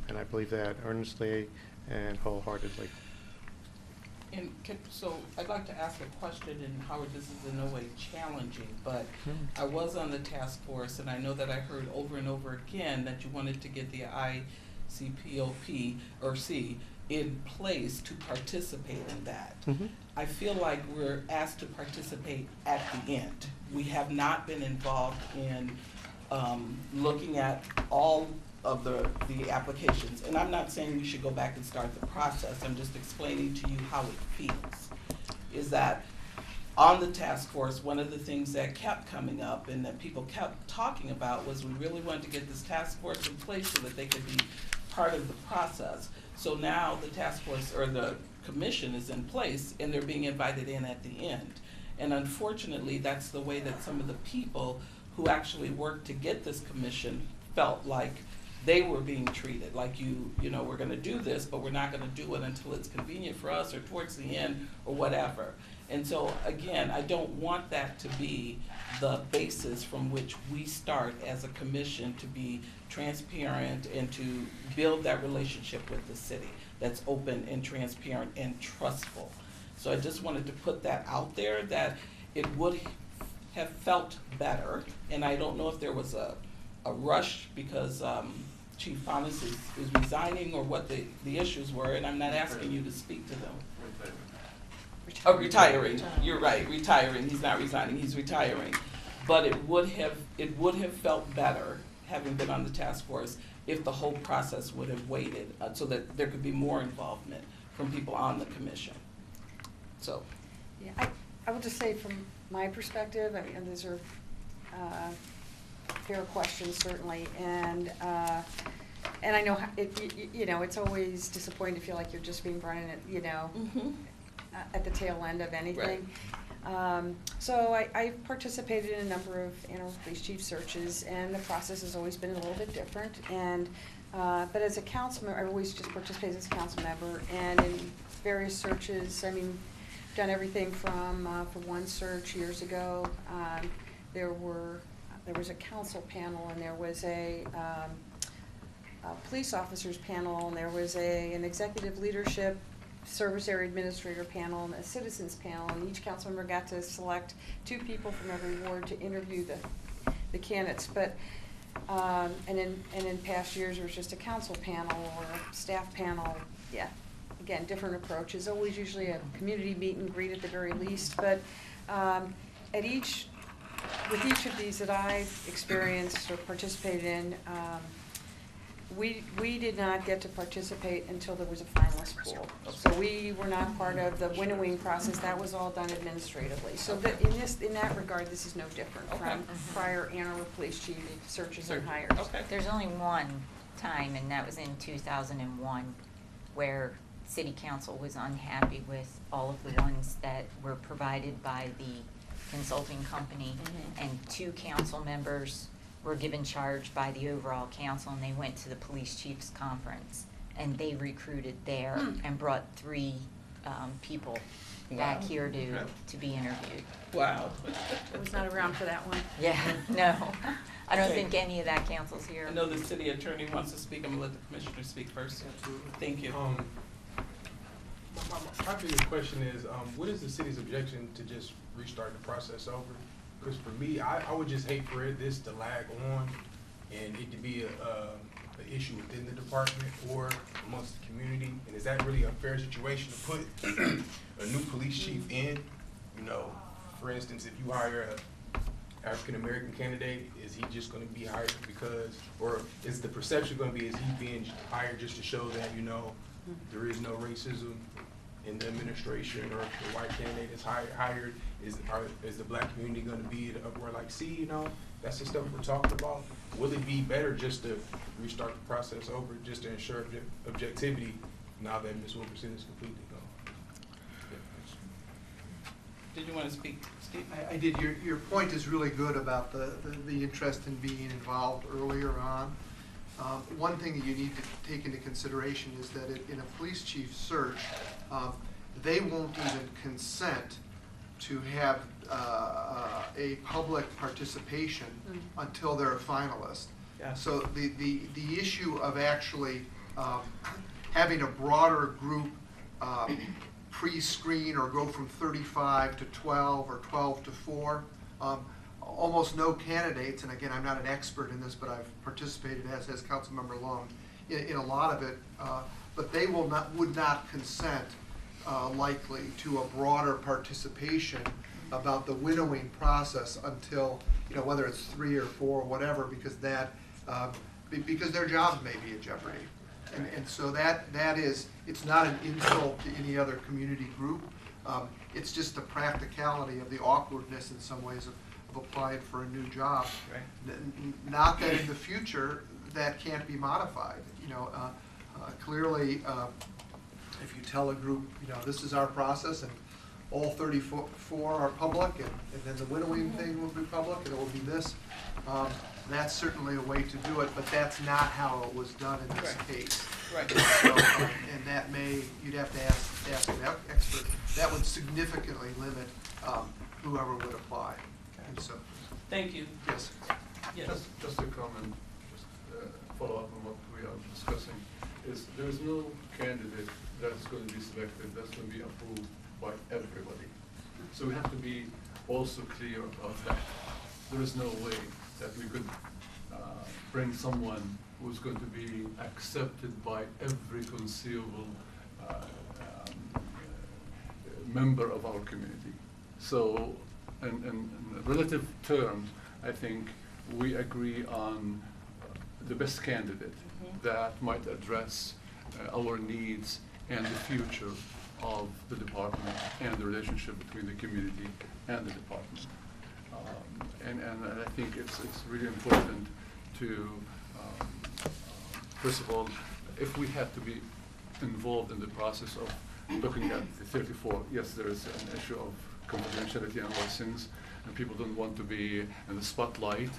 And I believe that earnestly and wholeheartedly.
And so I'd like to ask a question, and Howard, this is in no way challenging, but I was on the task force, and I know that I heard over and over again that you wanted to get the ICPOP or C in place to participate in that. I feel like we're asked to participate at the end. We have not been involved in looking at all of the applications. And I'm not saying we should go back and start the process. I'm just explaining to you how it feels. Is that on the task force, one of the things that kept coming up and that people kept talking about was we really wanted to get this task force in place so that they could be part of the process. So now the task force or the commission is in place and they're being invited in at the end. And unfortunately, that's the way that some of the people who actually worked to get this commission felt like they were being treated, like you know, we're gonna do this, but we're not gonna do it until it's convenient for us or towards the end or whatever. And so again, I don't want that to be the basis from which we start as a commission to be transparent and to build that relationship with the city that's open and transparent and trustful. So I just wanted to put that out there, that it would have felt better, and I don't know if there was a rush because Chief Faunus is resigning or what the issues were, and I'm not asking you to speak to them. Retiring. You're right, retiring. He's not resigning, he's retiring. But it would have felt better, having been on the task force, if the whole process would have waited so that there could be more involvement from people on the commission. So.
Yeah, I will just say from my perspective, I mean, these are fair questions certainly, and I know you know, it's always disappointing to feel like you're just being brought in, you know. at the tail end of anything. So I've participated in a number of animal police chief searches, and the process has always been a little bit different. And but as a council member, I've always just participated as a council member, and in various searches. I mean, done everything from for one search years ago, there was a council panel, and there was a police officers panel, and there was an executive leadership service area administrator panel and a citizens panel, and each council member got to select 2 people from every ward to interview the candidates. But and in past years there was just a council panel or a staff panel. Yeah, again, different approaches. Always usually a community meet and greet at the very least. But with each of these that I've experienced or participated in, we did not get to participate until there was a finalist pool. So we were not part of the winnowing process. That was all done administratively. So that in that regard, this is no different from prior animal police chief searches and hires.
Okay.
There's only one time, and that was in 2001, where city council was unhappy with all of the ones that were provided by the consulting company, and 2 council members were given charge by the overall council, and they went to the police chiefs conference, and they recruited there and brought 3 people back here to be interviewed.
Wow.
I was not around for that one.
Yeah, no. I don't
Okay.
think any of that council's here.
I know the city attorney wants to speak. I'm gonna let the commissioner speak first.
Absolutely.
Thank you.
My biggest question is, what is the city's objection to just restart the process over? Because for me, I would just hate for this to lag on and it to be an issue within the department or amongst the community. And is that really a fair situation to put a new police chief in? You know, for instance, if you hire a African-American candidate, is he just gonna be hired because, or is the perception gonna be, is he being hired just to show that, you know, there is no racism in the administration, or if the white candidate is hired, is the black community gonna be uproar like, see, you know, that's the stuff we're talking about? Will it be better just to restart the process over, just to ensure objectivity now that Ms. Wilkerson is completely gone?
Did you want to speak, Steve?
I did. Your point is really good about the interest in being involved earlier on. One thing that you need to take into consideration is that in a police chief search, they won't even consent to have a public participation until they're a finalist.
Yeah.
So the issue of actually having a broader group pre-screen or go from 35 to 12 or 12 to 4, almost no candidates, and again, I'm not an expert in this, but I've participated, as has Councilmember Long, in a lot of it, but they would not consent likely to a broader participation about the winnowing process until, you know, whether it's 3 or 4 or whatever, because because their jobs may be in jeopardy. And so that is, it's not an insult to any other community group. It's just the practicality of the awkwardness in some ways of applying for a new job.
Right.
Not that in the future that can't be modified. You know, clearly, if you tell a group, you know, this is our process and all 34 are public, and then the winnowing thing will be public, and it will be this. That's certainly a way to do it, but that's not how it was done in this case.
Right.
So, and that you'd have to ask an expert. That would significantly limit whoever would apply. And so,
Thank you.
yes.
Yes.
Just a comment, follow up on what we are discussing, is there is no candidate that's going to be selected, that's going to be approved by everybody. So we have to be also clear about that. There is no way that we could bring someone who's going to be accepted by every conceivable member of our community. So, in relative terms, I think we agree on the best candidate that might address our needs and the future of the department and the relationship between the community and the department. And I think it's really important to, first of all, if we have to be involved in the process of looking at the 34, yes, there is an issue of confidentiality and license, and people don't want to be in the spotlight,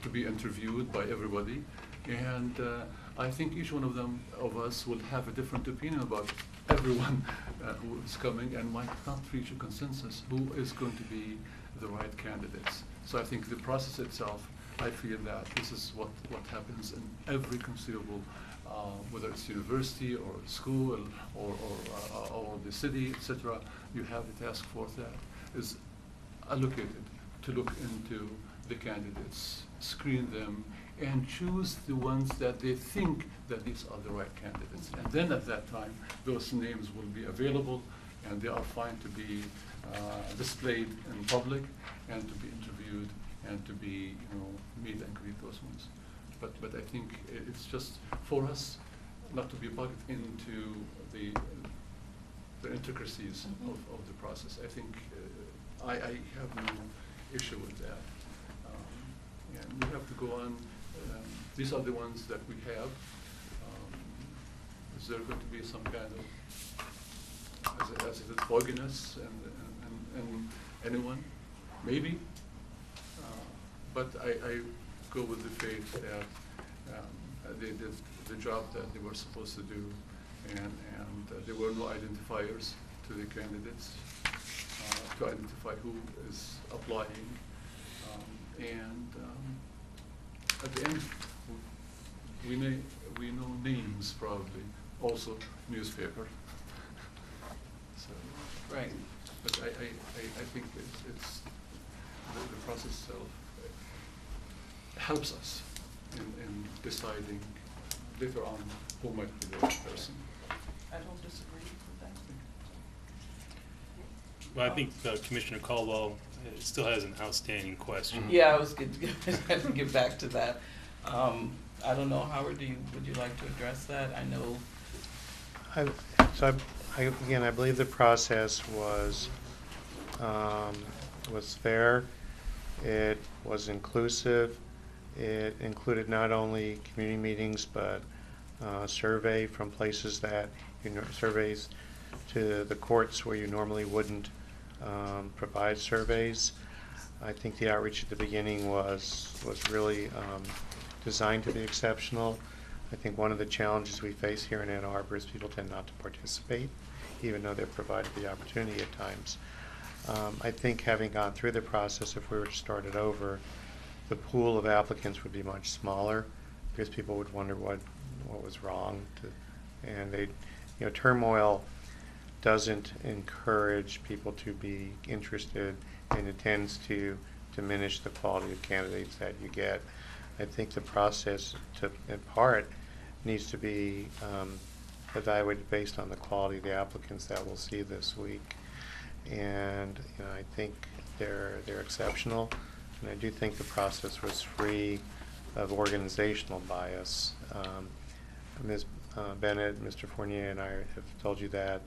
to be interviewed by everybody. And I think each one of us will have a different opinion about everyone who is coming, and might not reach a consensus who is going to be the right candidates. So I think the process itself, I feel that this is what happens in every conceivable, whether it's university or school or the city, etc. You have the task force that is allocated to look into the candidates, screen them, and choose the ones that they think that these are the right candidates. And then at that time, those names will be available, and they are fine to be displayed in public, and to be interviewed, and to be, meet and greet those ones. But I think it's just for us not to be plugged into the intricacies of the process. I think I have no issue with that. And we have to go on. These are the ones that we have. Is there going to be some kind of, as it fogginess and anyone? Maybe. But I go with the faith that they did the job that they were supposed to do, and there were no identifiers to the candidates to identify who is applying. At the end, we know names probably, also newspaper. So,
Right.
but I think it's the process itself helps us in deciding later on who might be the right person.
I don't disagree with that.
Well, I think Commissioner Caldwell still has an outstanding question.
Yeah, I was going to get back to that. I don't know, Howard, would you like to address that? I know.
I believe the process was fair. It was inclusive. It included not only community meetings, but survey from places that, surveys to the courts where you normally wouldn't provide surveys. I think the outreach at the beginning was really designed to be exceptional. I think one of the challenges we face here in Ann Arbor is people tend not to participate, even though they're provided the opportunity at times. I think having gone through the process, if we were to start it over, the pool of applicants would be much smaller, because people would wonder what was wrong. And turmoil doesn't encourage people to be interested, and it tends to diminish the quality of candidates that you get. I think the process, in part, needs to be evaluated based on the quality of the applicants that we'll see this week. And I think they're exceptional, and I do think the process was free of organizational bias. Ms. Bennett, Mr. Fournier, and I have told you that,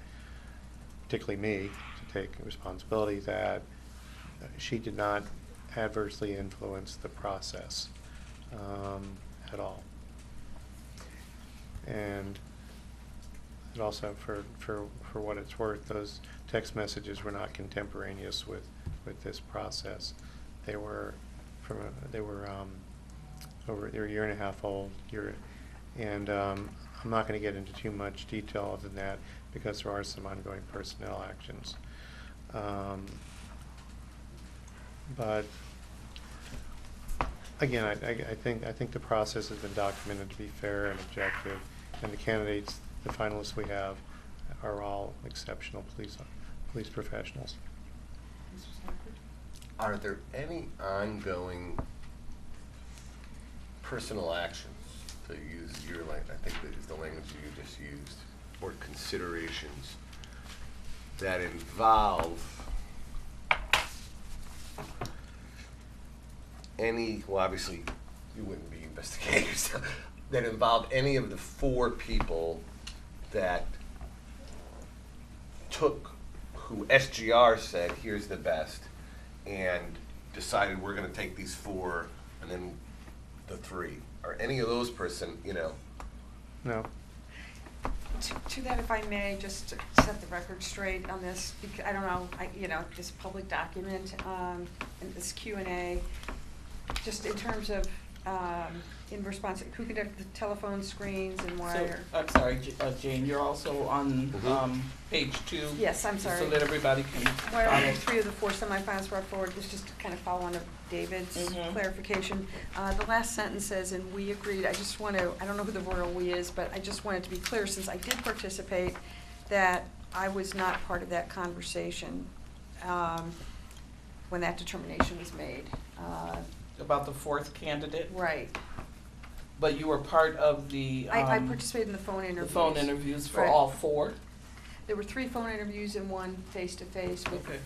particularly me, to take responsibility, that she did not adversely influence the process at all. And also, for what it's worth, those text messages were not contemporaneous with this process. They were over a year and a half old. And I'm not going to get into too much detail other than that, because there are some ongoing personnel actions. But again, I think the process has been documented to be fair and objective, and the candidates, the finalists we have, are all exceptional police professionals.
Are there any ongoing personal actions, to use your language, I think that is the language you just used, or considerations that involve well, obviously you wouldn't be investigators, that involve any of the 4 people that took who SGR said, here's the best, and decided we're going to take these 4 and then the 3. Are any of those person,
No.
To that, if I may, just to set the record straight on this, because I don't know, this public document, and this Q&A, just in terms of, in response, who conducted the telephone screens and why
So,
are.
I'm sorry, Jane, you're also on, page 2.
Yes, I'm sorry.
So that everybody can
Why are
follow.
3 of the 4 semifinals brought forward? This just to kind of follow on to David's
Mhm.
clarification. The last sentence says, and we agreed, I just want to, I don't know who the royal we is, but I just wanted to be clear, since I did participate, that I was not part of that conversation, when that determination was made.
About the 4th candidate,
Right.
but you were part of the,
I participated in the phone interviews.
the phone interviews for
Right.
all 4?
There were 3 phone interviews and 1 face-to-face with
Okay.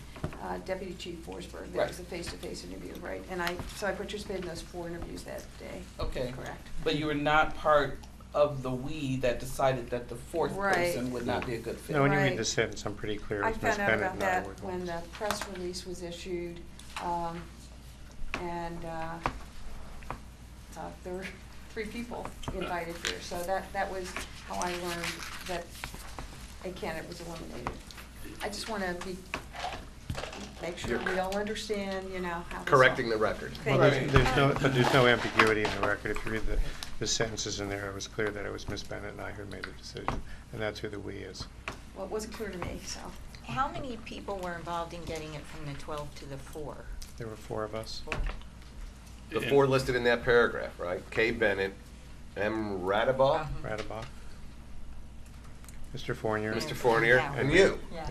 Deputy Chief Forsberg. That
Right.
was a face-to-face interview, right? And so I participated in those 4 interviews that day.
Okay.
Correct.
But you were not part of the "we" that decided that the 4th
Right.
person would not be a good fit?
No, when you read
Right.
the sentence, I'm pretty clear.
I
It's Ms.
found out
Bennett
about
and I
that
were the
when
ones.
the press release was issued, and there were 3 people invited here. So that was how I learned that a candidate was eliminated. I just want to make sure we all understand, how this all.
Correcting the record.
Thank
Well,
you.
there's no ambiguity in the record. If you read the sentences in there, it was clear that it was Ms. Bennett and I who made the decision, and that's who the "we" is.
Well, it wasn't clear to me, so.
How many people were involved in getting it from the 12 to the 4?
There were 4 of us.
4.
The 4 listed in that paragraph, right? K. Bennett, M. Radabaugh,
Radabach, Mr. Fournier.
Mr. Fournier,
Yeah.
and you.
Yeah.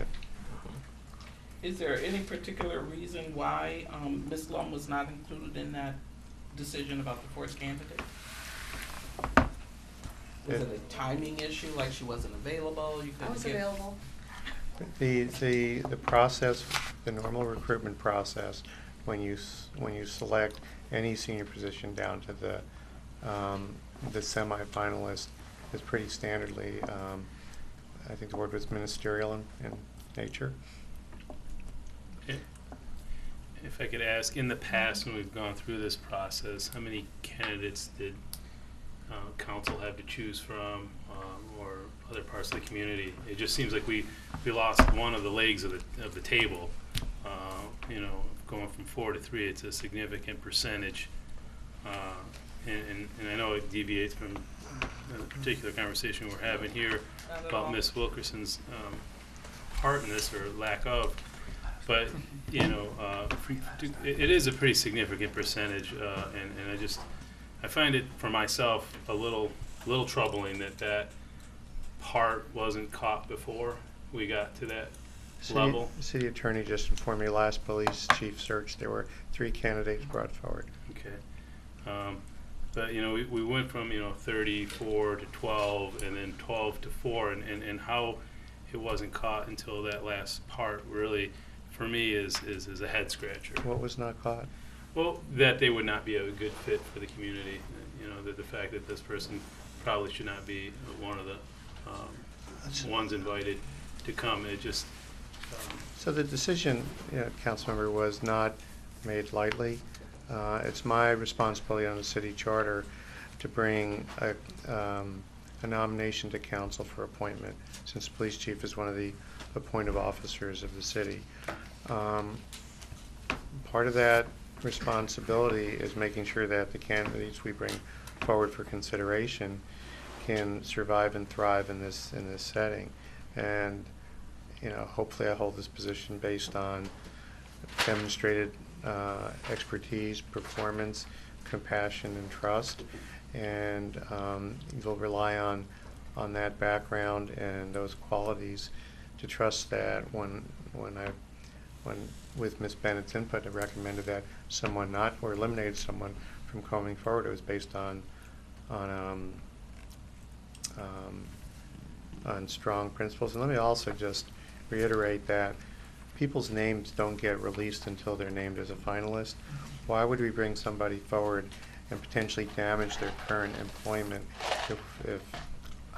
Is there any particular reason why Ms. Lum was not included in that decision about the 4th candidate? Was it a timing issue, like she wasn't available? You
I
couldn't
was
get-
available.
The process, the normal recruitment process, when you select any senior position down to the semifinalist, is pretty standardly, I think the word was ministerial in nature.
If I could ask, in the past, when we've gone through this process, how many candidates did council have to choose from, or other parts of the community? It just seems like we lost one of the legs of the table. Going from 4 to 3, it's a significant percentage, and I know it deviates from the particular conversation we're having here
Not at
about
all.
Ms. Wilkerson's part in this, or lack of. But, it is a pretty significant percentage, and I find it, for myself, a little troubling that part wasn't caught before we got to that level.
The city attorney just informed me last police chief search, there were 3 candidates brought forward.
Okay. But, we went from, 34 to 12, and then 12 to 4, and how it wasn't caught until that last part really, for me, is a head scratcher.
What was not caught?
Well, that they would not be a good fit for the community. The fact that this person probably should not be one of the ones invited to come. It just.
So the decision, Councilmember, was not made lightly. It's my responsibility on the city charter to bring a nomination to council for appointment, since the police chief is one of the appointive officers of the city. Part of that responsibility is making sure that the candidates we bring forward for consideration can survive and thrive in this setting. And hopefully I hold this position based on demonstrated expertise, performance, compassion, and trust. And you'll rely on that background and those qualities to trust that when with Ms. Bennett's input, I recommended that someone not, or eliminated someone from coming forward. It was based on strong principles. And let me also just reiterate that people's names don't get released until they're named as a finalist. Why would we bring somebody forward and potentially damage their current employment if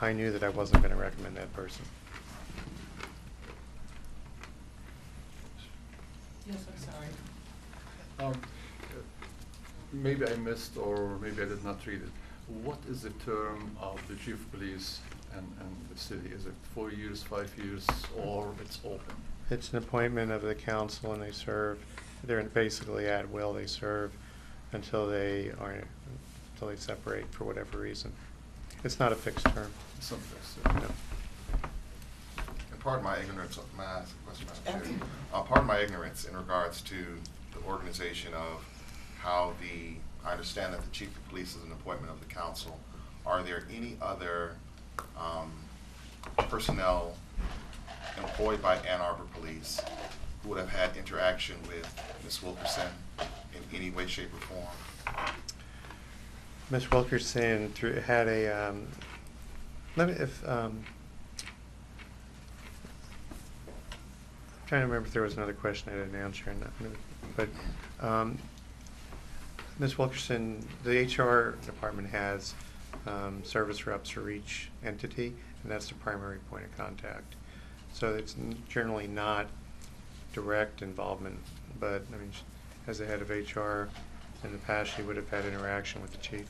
I knew that I wasn't going to recommend that person?
Yes, I'm sorry.
Maybe I missed, or maybe I did not read it. What is the term of the chief of police and the city? Is it 4 years, 5 years, or it's open?
It's an appointment of the council, and they serve, they're basically at will, they serve until they separate for whatever reason. It's not a fixed term.
Some fixed.
No.
And pardon my ignorance, may I ask a question, Madam Chair? Pardon my ignorance in regards to the organization of how I understand that the chief of police is an appointment of the council. Are there any other personnel employed by Ann Arbor Police who would have had interaction with Ms. Wilkerson in any way, shape, or form?
Ms. Wilkerson had a, I'm trying to remember if there was another question I didn't answer or not. But Ms. Wilkerson, the HR department has service reps for each entity, and that's the primary point of contact. So it's generally not direct involvement, but I mean, as the head of HR, in the past, she would have had interaction with the chief.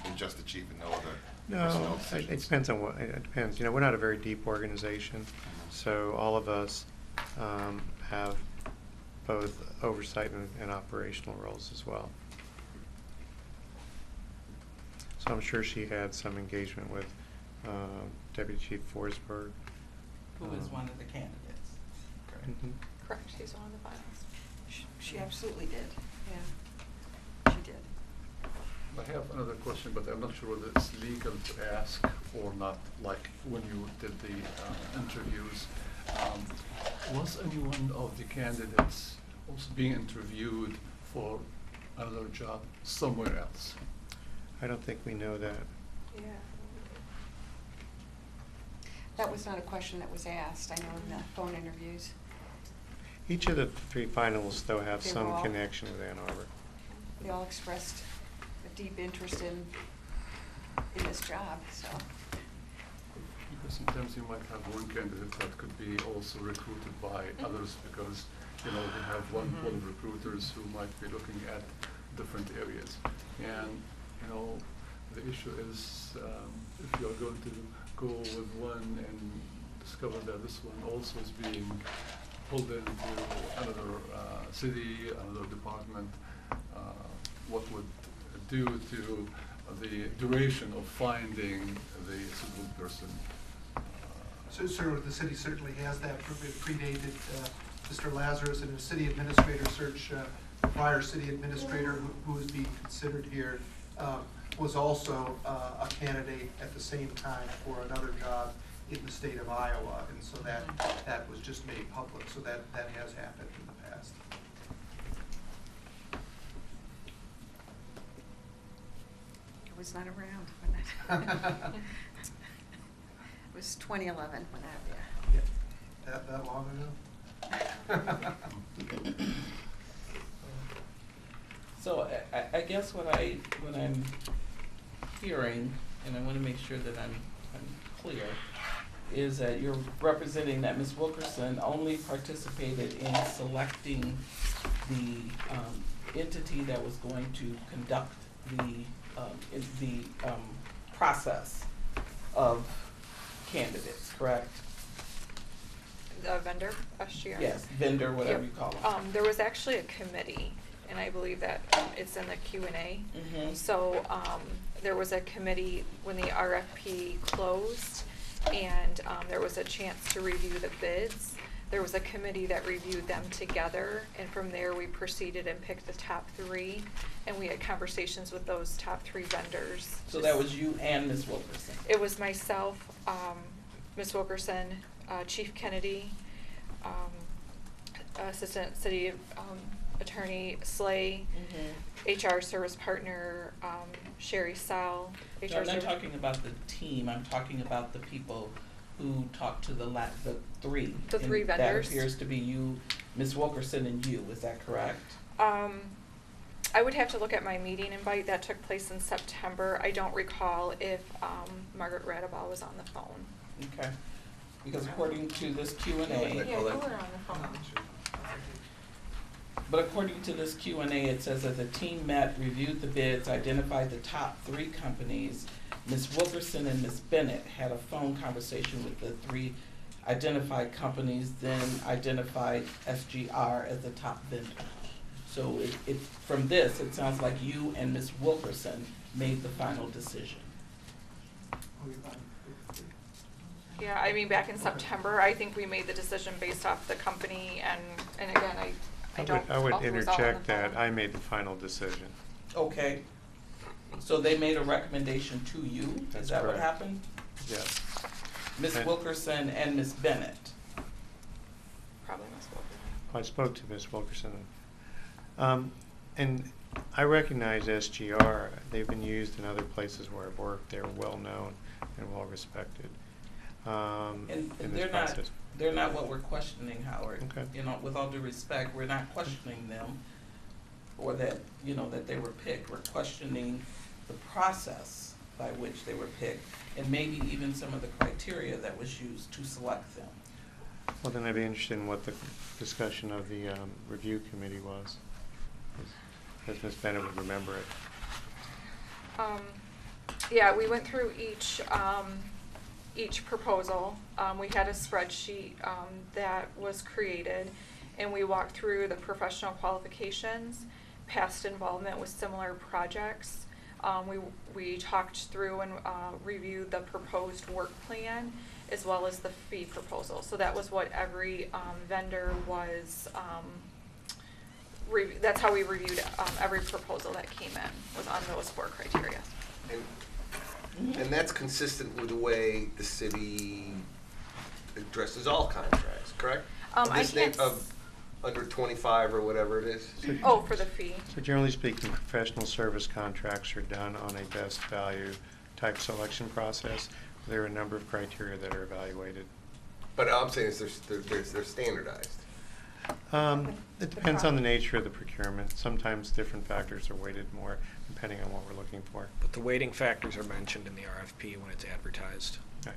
And just the chief and no other
No,
personnel
it
decisions?
depends on what, it depends. You know, we're not a very deep organization, so all of us have both oversight and operational roles as well. So I'm sure she had some engagement with Deputy Chief Forsberg.
Who is one of the candidates.
Mhm.
Correct, she's one of the finalists.
She absolutely did, yeah. She did.
I have another question, but I'm not sure whether it's legal to ask or not, like when you did the interviews. Was any one of the candidates also being interviewed for another job somewhere else?
I don't think we know that.
Yeah.
That was not a question that was asked, I know, in the phone interviews.
Each of the three finalists, though, have
They were
some
all-
connection with Ann Arbor.
They all expressed a deep interest in this job, so.
Because sometimes you might have one candidate that could be also recruited by others because, you know, they have one pool of recruiters who might be looking at different areas. And, you know, the issue is if you're going to go with one and discover that this one also is being pulled into another city, another department, what would do to the duration of finding the suitable person?
So, sir, the city certainly has that. It predated Mr. Lazarus and his city administrator search. The prior city administrator who is being considered here was also a candidate at the same time for another job in the state of Iowa. And so that was just made public. So that has happened in the past.
I was not around when that. It was 2011 when that, yeah.
That long ago?
So I guess what I'm hearing, and I want to make sure that I'm clear, is that you're representing that Ms. Wilkerson only participated in selecting the entity that was going to conduct the process of candidates, correct?
The vendor last year?
Yes, vendor, whatever
Yep.
you call them.
There was actually a committee, and I believe that it's in the Q&A.
Mhm.
So there was a committee when the RFP closed, and there was a chance to review the bids. There was a committee that reviewed them together, and from there we proceeded and picked the top three, and we had conversations with those top three vendors.
So that was you and Ms. Wilkerson?
It was myself, Ms. Wilkerson, Chief Kennedy, Assistant City Attorney Slay, HR Service Partner Sherry Sell.
No, I'm not talking about the team, I'm talking about the people who talked to the three.
The three
And
vendors?
That appears to be you, Ms. Wilkerson and you, is that correct?
I would have to look at my meeting invite that took place in September. I don't recall if Margaret Radabal was on the phone.
Okay, because according to this Q&A.
Yeah, you were on the phone.
But according to this Q&A, it says that the team met, reviewed the bids, identified the top three companies, Ms. Wilkerson and Ms. Bennett had a phone conversation with the three identified companies, then identified SGR as the top vendor. So from this, it sounds like you and Ms. Wilkerson made the final decision.
Yeah, I mean, back in September, I think we made the decision based off the company, and again, I don't.
I would
recall who was all on the
interject that
phone.
I made the final decision.
Okay, so they made a recommendation to you,
That's
is that what
correct.
happened?
Yes.
Ms.
And-
Wilkerson and Ms. Bennett?
Probably Ms. Wilkerson.
I spoke to Ms. Wilkerson. And I recognize SGR. They've been used in other places where I've worked. They're well-known and well-respected
And
in this
they're not,
process.
they're not what we're questioning, Howard.
Okay.
You know, with all due respect, we're not questioning them, or that, you know, that they were picked. We're questioning the process by which they were picked, and maybe even some of the criteria that was used to select them.
Well, then I'd be interested in what the discussion of the review committee was, as Ms. Bennett would remember it.
Yeah, we went through each proposal. We had a spreadsheet that was created, and we walked through the professional qualifications, past involvement with similar projects. We talked through and reviewed the proposed work plan as well as the fee proposal. So that was what every vendor was, that's how we reviewed every proposal that came in, was on those 4 criteria.
And that's consistent with the way the city addresses all contracts, correct? Of
I
this na-
can't
Of under 25 or whatever it is?
Oh, for the fee.
So generally speaking, professional service contracts are done on a best value type selection process. There are a number of criteria that are evaluated.
But all I'm saying is they're standardized.
It depends on the nature of the procurement. Sometimes different factors are weighted more depending on what we're looking for.
But the weighting factors are mentioned in the RFP when it's advertised.
Right.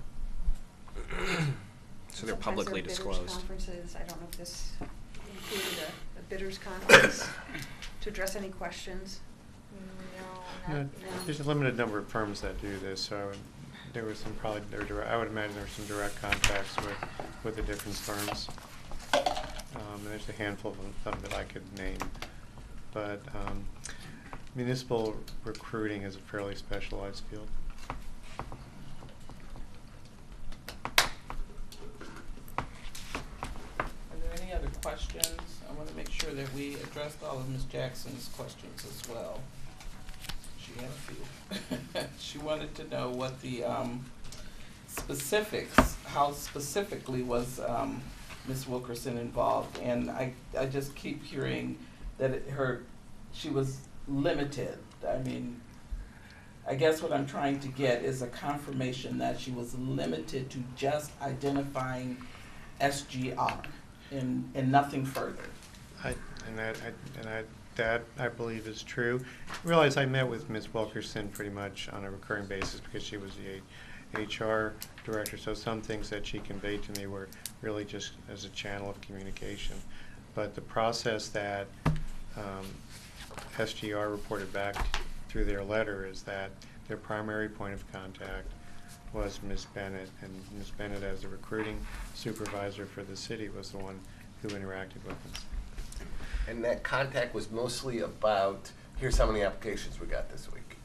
So they're
Sometimes
publicly
there are bidders
disclosed.
conferences, I don't know if this included a bidders conference to address any questions.
No,
Yeah,
not,
There's a limited number of firms that do this, so there was some probably, I would imagine there were some direct contacts with the different firms. And there's a handful of them that I could name. But municipal recruiting is a fairly specialized field.
Are there any other questions? I want to make sure that we addressed all of Ms. Jackson's questions as well. She had a few. She wanted to know what the specifics, how specifically was Ms. Wilkerson involved, and I just keep hearing that she was limited. I mean, I guess what I'm trying to get is a confirmation that she was limited to just identifying SGR and nothing further.
That I believe is true. Realize I met with Ms. Wilkerson pretty much on a recurring basis because she was the HR director, so some things that she conveyed to me were really just as a channel of communication. But the process that SGR reported back through their letter is that their primary point of contact was Ms. Bennett, and Ms. Bennett, as the recruiting supervisor for the city, was the one who interacted with us.
And that contact was mostly about, here's how many applications we got this week.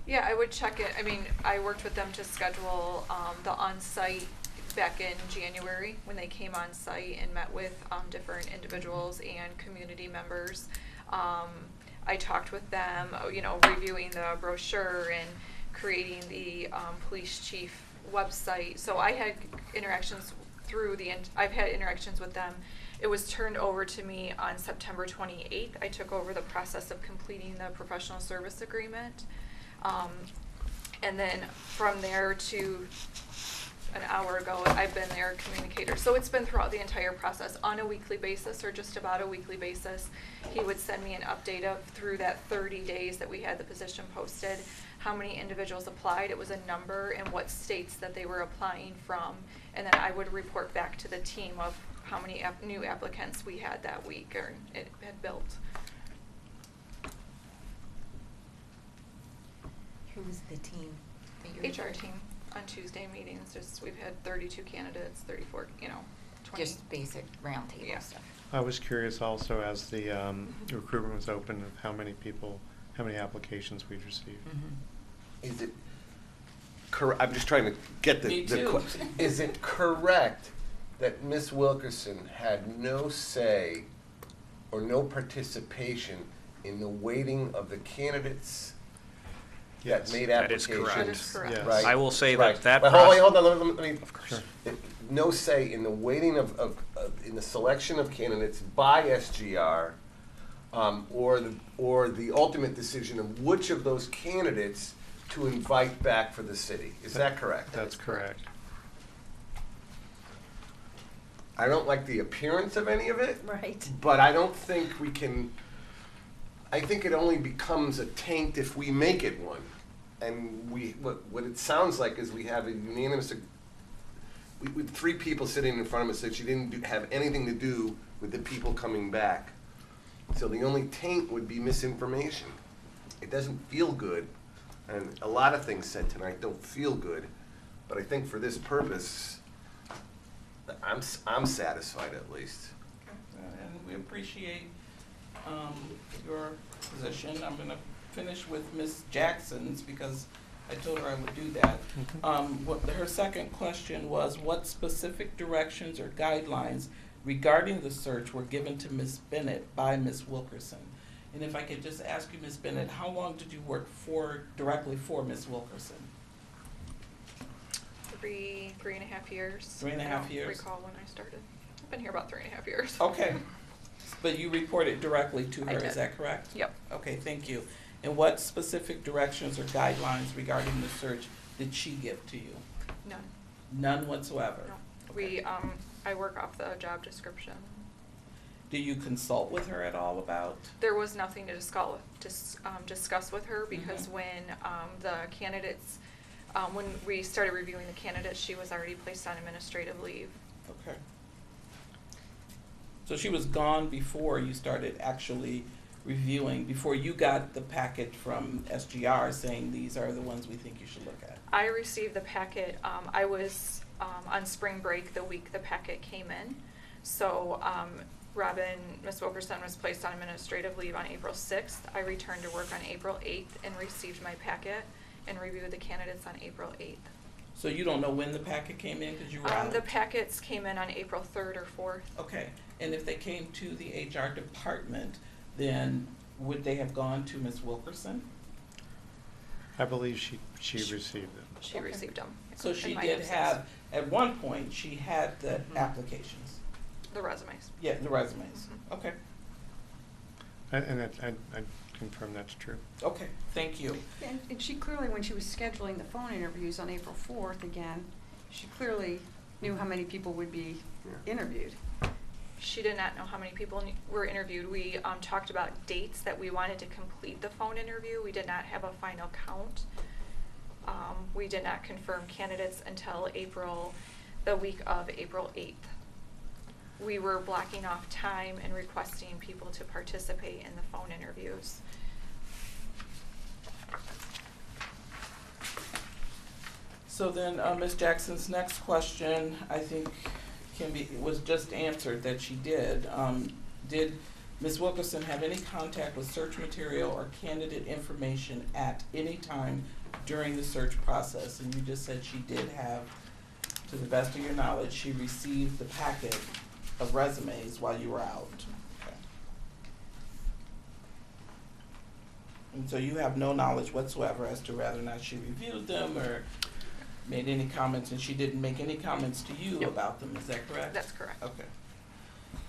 Yeah, I would check it. I mean, I worked with them to schedule the on-site back in January when they came on site and met with different individuals and community members. I talked with them, you know, reviewing the brochure and creating the police chief website. So I had interactions I've had interactions with them. It was turned over to me on September 28th. I took over the process of completing the professional service agreement. And then from there to an hour ago, I've been their communicator. So it's been throughout the entire process on a weekly basis, or just about a weekly basis. He would send me an update of through that 30 days that we had the position posted, how many individuals applied, it was a number, and what states that they were applying from. And then I would report back to the team of how many new applicants we had that week or it had built.
Who's the team?
HR team on Tuesday meetings, just, we've had 32 candidates, 34, 20.
Just basic roundtable
Yeah.
stuff.
I was curious also as the recruitment was open of how many applications we'd received.
Is it I'm just trying to get
Me too.
Is it correct that Ms. Wilkerson had no say or no participation in the weighting of the candidates that
Yes,
made
that is
applications?
correct.
That is correct.
Yes.
Right.
I will say
Right.
that
But
process.
hold on, let me.
Of course.
Sure.
No say in the weighting of in the selection of candidates by SGR, or the ultimate decision of which of those candidates to invite back for the city. Is that correct?
That's correct.
I don't like the appearance of any of it,
Right.
but I don't think we can. I think it only becomes a taint if we make it one, and what it sounds like is we have a unanimous. With 3 people sitting in front of us said she didn't have anything to do with the people coming back. So the only taint would be misinformation. It doesn't feel good, and a lot of things said tonight don't feel good, but I think for this purpose, I'm satisfied at least.
And we appreciate your position. I'm gonna finish with Ms. Jackson's because I told her I would do that. Her second question was, what specific directions or guidelines regarding the search were given to Ms. Bennett by Ms. Wilkerson? And if I could just ask you, Ms. Bennett, how long did you work directly for Ms. Wilkerson?
3.5 years.
3.5 years.
I don't recall when I started. I've been here about 3.5 years.
Okay, but you reported directly to
I
her,
did.
is that correct?
Yep.
Okay, thank you. And what specific directions or guidelines regarding the search did she give to you?
None.
None whatsoever?
No. I work off the job description.
Do you consult with her at all about?
There was nothing to discuss with her because when the candidates, when we started reviewing the candidates, she was already placed on administrative leave.
Okay. So she was gone before you started actually reviewing, before you got the packet from SGR saying these are the ones we think you should look at?
I received the packet, I was on spring break the week the packet came in. So Ms. Wilkerson was placed on administrative leave on April 6th. I returned to work on April 8th and received my packet and reviewed the candidates on April 8th.
So you don't know when the packet came in because you were out?
The packets came in on April 3rd or 4th.
Okay, and if they came to the HR department, then would they have gone to Ms. Wilkerson?
I believe she received them.
She received them.
So
in
she
my
did
absence.
have, at one point, she had the applications.
The resumes.
Yeah, the resumes. Okay,
And I confirm that's true.
okay, thank you.
And she clearly, when she was scheduling the phone interviews on April 4th again, she clearly knew how many people would be interviewed.
She did not know how many people were interviewed. We talked about dates that we wanted to complete the phone interview. We did not have a final count. We did not confirm candidates until the week of April 8th. We were blocking off time and requesting people to participate in the phone interviews.
So then, Ms. Jackson's next question, I think, was just answered that she did. Did Ms. Wilkerson have any contact with search material or candidate information at any time during the search process? And you just said she did have, to the best of your knowledge, she received the packet of resumes while you were out. Okay. And so you have no knowledge whatsoever as to whether or not she reviewed them or made any comments, and she didn't make any comments to you
Nope.
about them, is that correct?
That's correct.
Okay.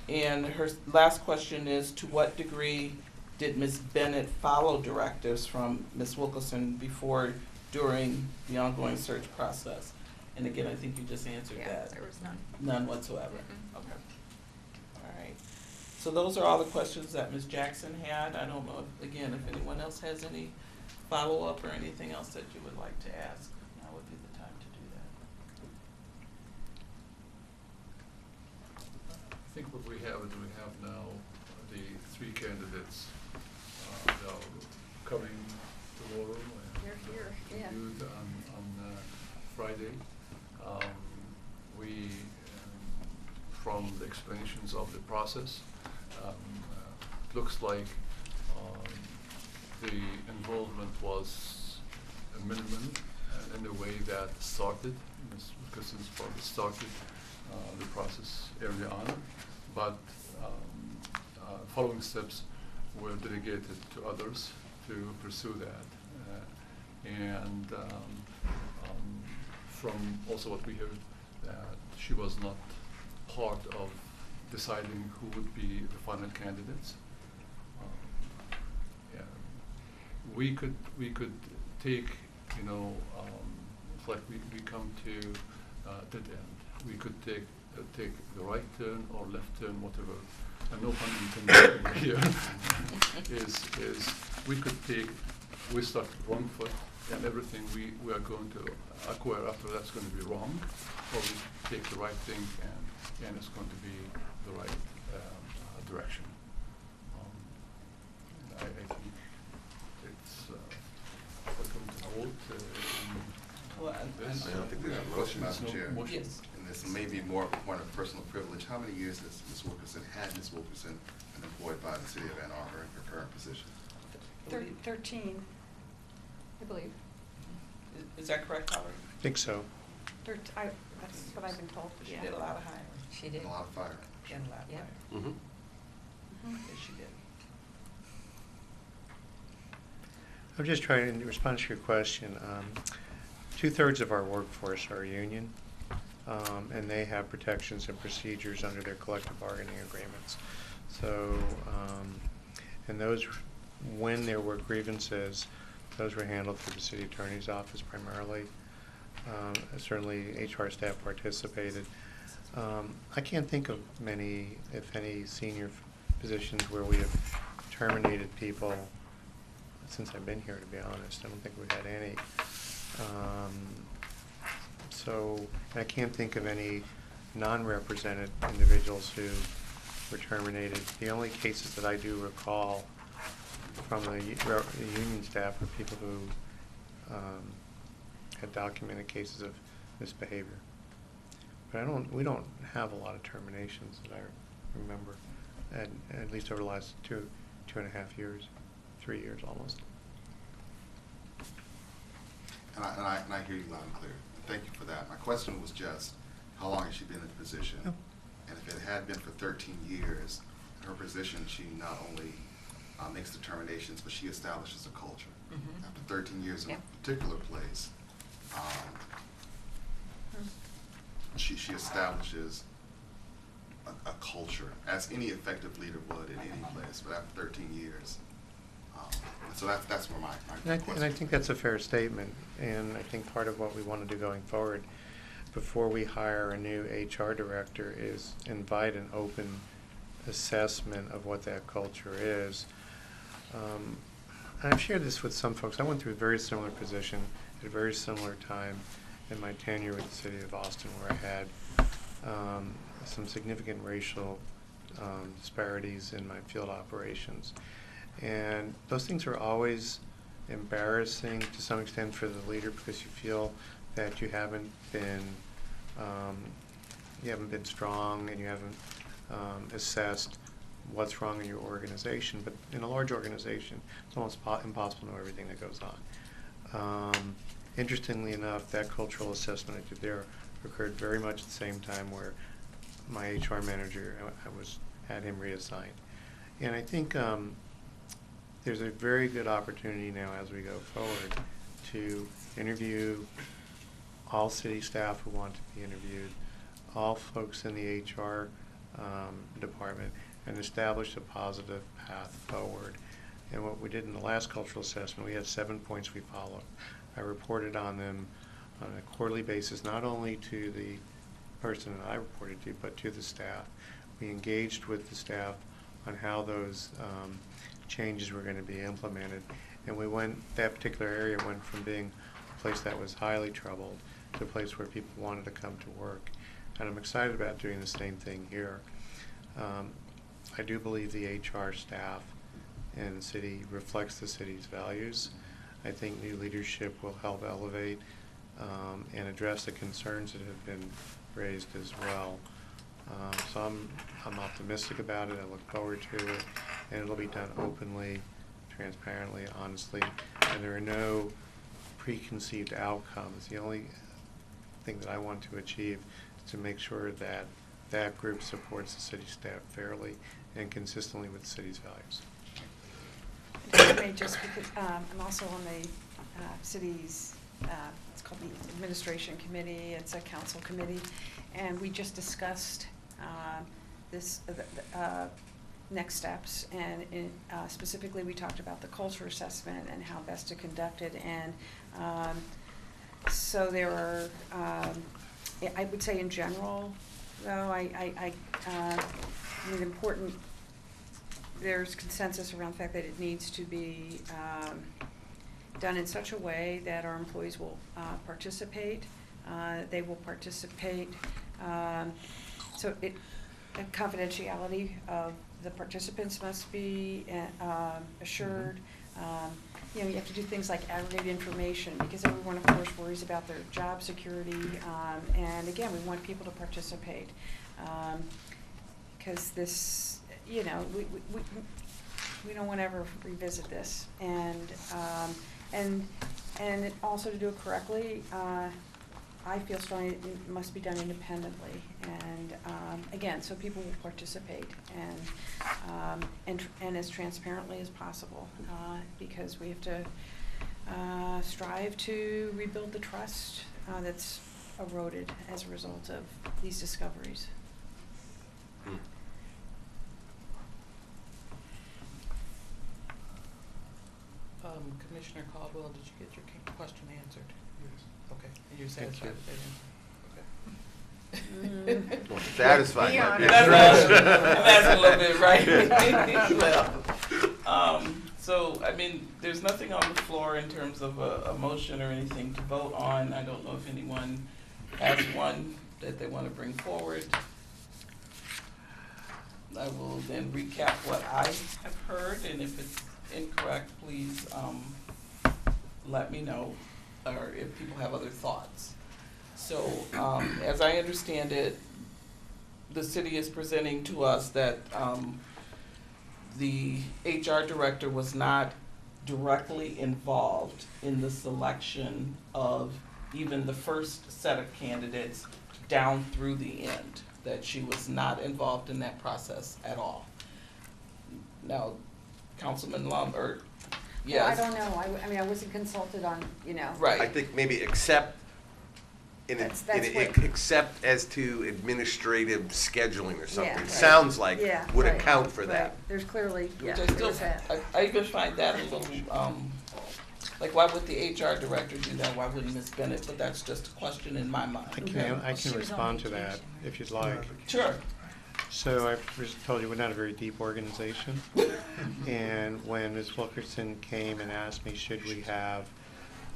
And her last question is, to what degree did Ms. Bennett follow directives from Ms. Wilkerson before, during the ongoing search process? And again, I think you just answered
Yeah,
that.
there was none.
None whatsoever?
Mm-mm.
Okay. All right. So those are all the questions that Ms. Jackson had. I don't know, if anyone else has any follow-up or anything else that you would like to ask. Now would be the time to do that.
I think what we have now the 3 candidates that are coming tomorrow and
They're here, yeah.
reviewed on Friday. We, from the explanations of the process, looks like the involvement was minimal in the way that started. Ms. Wilkerson's probably started the process early on, but following steps were delegated to others to pursue that. From also what we heard, that she was not part of deciding who would be the final candidates. Yeah. We could take, you know, it's like we come to dead end. We could take the right turn or left turn, whatever. And no pun intended over here. is we could take, we start wrong foot, and everything we are going to acquire after that's going to be wrong, or we take the right thing and it's going to be the right direction. I think it's welcome to vote.
Well,
This.
I don't think there's a motion,
There's
Madam
no
Chair.
motion.
Yes.
And this may be more of a point of personal privilege. How many years has Ms. Wilkerson, been employed by the city of Ann Arbor in her current position?
13, I believe.
Is that correct, Howard?
I think so.
That's what I've been told.
She
Yeah.
did a lot of hiring.
She did.
A lot of fire.
And a lot of
Yep.
hiring.
Mm-hmm.
Yes, she did.
I'm just trying to respond to your question. 2/3 of our workforce are union, and they have protections and procedures under their collective bargaining agreements. So, and those, when there were grievances, those were handled through the city attorney's office primarily. Certainly, HR staff participated. I can't think of many, if any, senior positions where we have terminated people since I've been here, to be honest. I don't think we've had any. So I can't think of any non-represented individuals who were terminated. The only cases that I do recall from the union staff were people who had documented cases of misbehavior. But we don't have a lot of terminations that I remember, at least over the last two and a half years, 3 years almost.
And I hear you loud and clear. Thank you for that. My question was just, how long has she been in the position?
Oh.
And if it had been for 13 years, in her position, she not only makes determinations, but she establishes a culture.
Mhm.
After 13 years in
Yep.
a particular place, she establishes a culture, as any effective leader would in any place, but after 13 years. So that's where my question
And I think that's a fair statement, and I think part of what we want to do going forward, before we hire a new HR director, is invite an open assessment of what that culture is. I've shared this with some folks. I went through a very similar position at a very similar time in my tenure with the city of Austin, where I had some significant racial disparities in my field operations. And those things are always embarrassing to some extent for the leader, because you feel that you haven't been strong, and you haven't assessed what's wrong in your organization. But in a large organization, it's almost impossible to know everything that goes on. Interestingly enough, that cultural assessment I did there occurred very much at the same time where my HR manager, had him reassigned. And I think there's a very good opportunity now as we go forward to interview all city staff who want to be interviewed, all folks in the HR department, and establish a positive path forward. And what we did in the last cultural assessment, we had 7 points we followed. I reported on them on a quarterly basis, not only to the person that I reported to, but to the staff. We engaged with the staff on how those changes were going to be implemented. And that particular area went from being a place that was highly troubled to a place where people wanted to come to work. And I'm excited about doing the same thing here. I do believe the HR staff in the city reflects the city's values. I think new leadership will help elevate and address the concerns that have been raised as well. So I'm optimistic about it. I look forward to it, and it'll be done openly, transparently, honestly, and there are no preconceived outcomes. The only thing that I want to achieve is to make sure that that group supports the city staff fairly and consistently with the city's values.
If I may, just because I'm also on the city's, it's called the Administration Committee, it's a council committee, and we just discussed this, next steps, and specifically we talked about the culture assessment and how best to conduct it, and so there are, I would say in general, though, I mean, important, there's consensus around the fact that it needs to be done in such a way that our employees will participate. They will participate, so confidentiality of the participants must be assured. You know, you have to do things like aggregate information, because everyone, of course, worries about their job security. And again, we want people to participate, because this, you know, we don't want to ever revisit this. And it also, to do it correctly, I feel strongly it must be done independently, and again, so people will participate and as transparently as possible, because we have to strive to rebuild the trust that's eroded as a result of these discoveries.
Commissioner Caldwell, did you get your question answered?
Yes.
Okay, and you're satisfied with that answer? Okay.
Satisfied.
Be
might be
honest.
a
That's a little bit right. Well, so, I mean, there's nothing on the floor in terms of a motion or anything to vote on. I don't know if anyone has one that they want to bring forward. I will then recap what I have heard, and if it's incorrect, please let me know, or if people have other thoughts. So, as I understand it, the city is presenting to us that the HR director was not directly involved in the selection of even the first set of candidates down through the end, that she was not involved in that process at all. Now, Councilman Lombard, yes.
Well, I don't know, I mean, I wasn't consulted on, you know.
Right.
I think maybe except
That's what-
except as to administrative scheduling or something.
Yeah, right.
Sounds like
Yeah,
would
right,
account for
right.
that.
There's clearly, yeah,
Which I
there
still,
was that.
I even find that a little, like, why would the HR director do that? Why wouldn't Ms. Bennett? But that's just a question in my mind.
I can
She was on
respond to that
vacation, right?
if you'd like.
Sure.
So I just told you, we're not a very deep organization. And when Ms. Wilkerson came and asked me, should we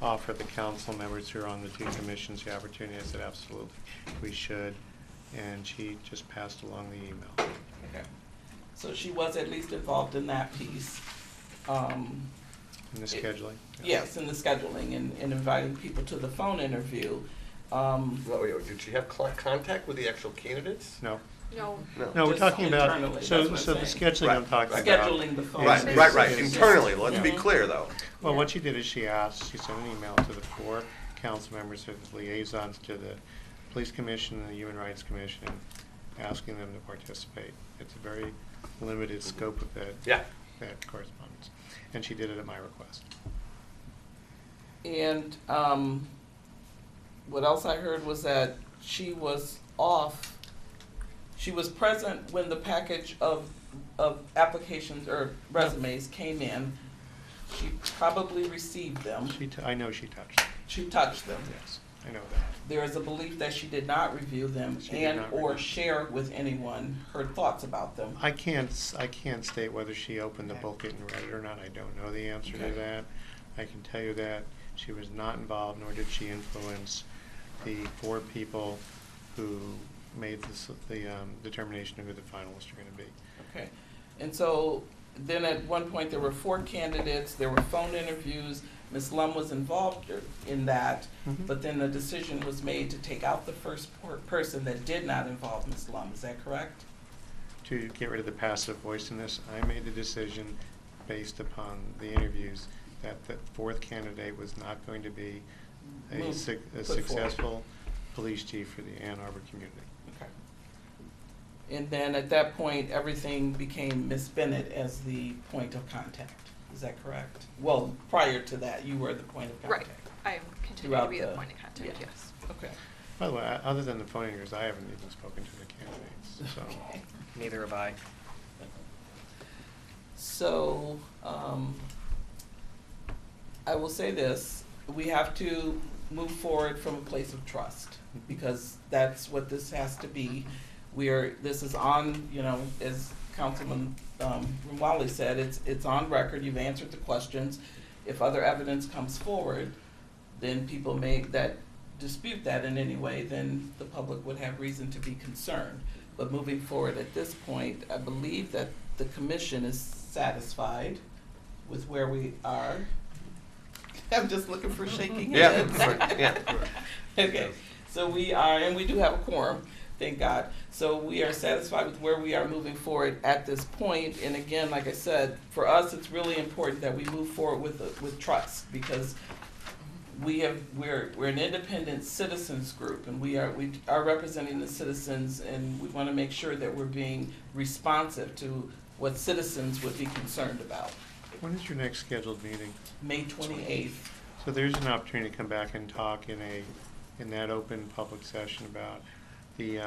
offer the council members who are on the two commissions the opportunity, I said, absolutely, we should. And she just passed along the email.
Okay. So she was at least involved in that piece.
In the scheduling.
Yes, in the scheduling and inviting people to the phone interview.
Did she have contact with the actual candidates?
No.
No.
No, we're
Just
talking about,
internally,
so
that's what
the
I'm saying.
scheduling I'm talking about.
Scheduling the phone.
Right,
is-
right.
is-
Internally, let's be
Mhm.
clear though.
Well, what she did is she sent an email to the 4 council members who are the liaisons to the Police Commission and the Human Rights Commission, asking them to participate. It's a very limited scope of that correspondence. And she did it at my request.
And what else I heard was that she was off. She was present when the package of applications or resumes came in. She probably received them.
I know she touched them.
She touched them.
Yes, I know that.
There is a belief that she did not review them
She did
and
not
or
review.
share with anyone her thoughts about them.
I can't state whether she opened the booklet and read it or not. I don't know the answer to
Okay.
that. I can tell you that she was not involved, nor did she influence the 4 people who made the determination of who the finalists are going to be.
Okay. And so then at one point there were 4 candidates, there were phone interviews, Ms. Lum was involved in that,
Mhm.
but then the decision was made to take out the first person that did not involve Ms. Lum, is that correct?
To get rid of the passive voice in this, I made the decision based upon the interviews that the fourth candidate was not going to be a
Put forward.
successful police chief for the Ann Arbor community.
Okay. And then at that point, everything became Ms. Bennett as the point of contact, is that correct? Well, prior to that, you were the point of
Right,
contact.
I am continuing to
Throughout
be the
the-
point of contact,
yeah.
yes.
Okay.
By the way, other than the phone interviews, I haven't even spoken to the candidates, so.
Okay.
Neither have I.
So, I will say this, we have to move forward from a place of trust, because that's what this has to be. This is on, you know, as Councilman Rumwali said, it's on record, you've answered the questions. If other evidence comes forward, then people that dispute that in any way, then the public would have reason to be concerned. But moving forward at this point, I believe that the commission is satisfied with where we are. I'm just looking for shaking
Yeah,
heads.
yeah.
Okay, so we are, and we do have a quorum, thank God. So we are satisfied with where we are moving forward at this point. And again, like I said, for us, it's really important that we move forward with trust, because we're an independent citizens group, and we are representing the citizens, and we want to make sure that we're being responsive to what citizens would be concerned about.
When is your next scheduled meeting?
May 28th.
So there's an opportunity to come back and talk in that open public session about the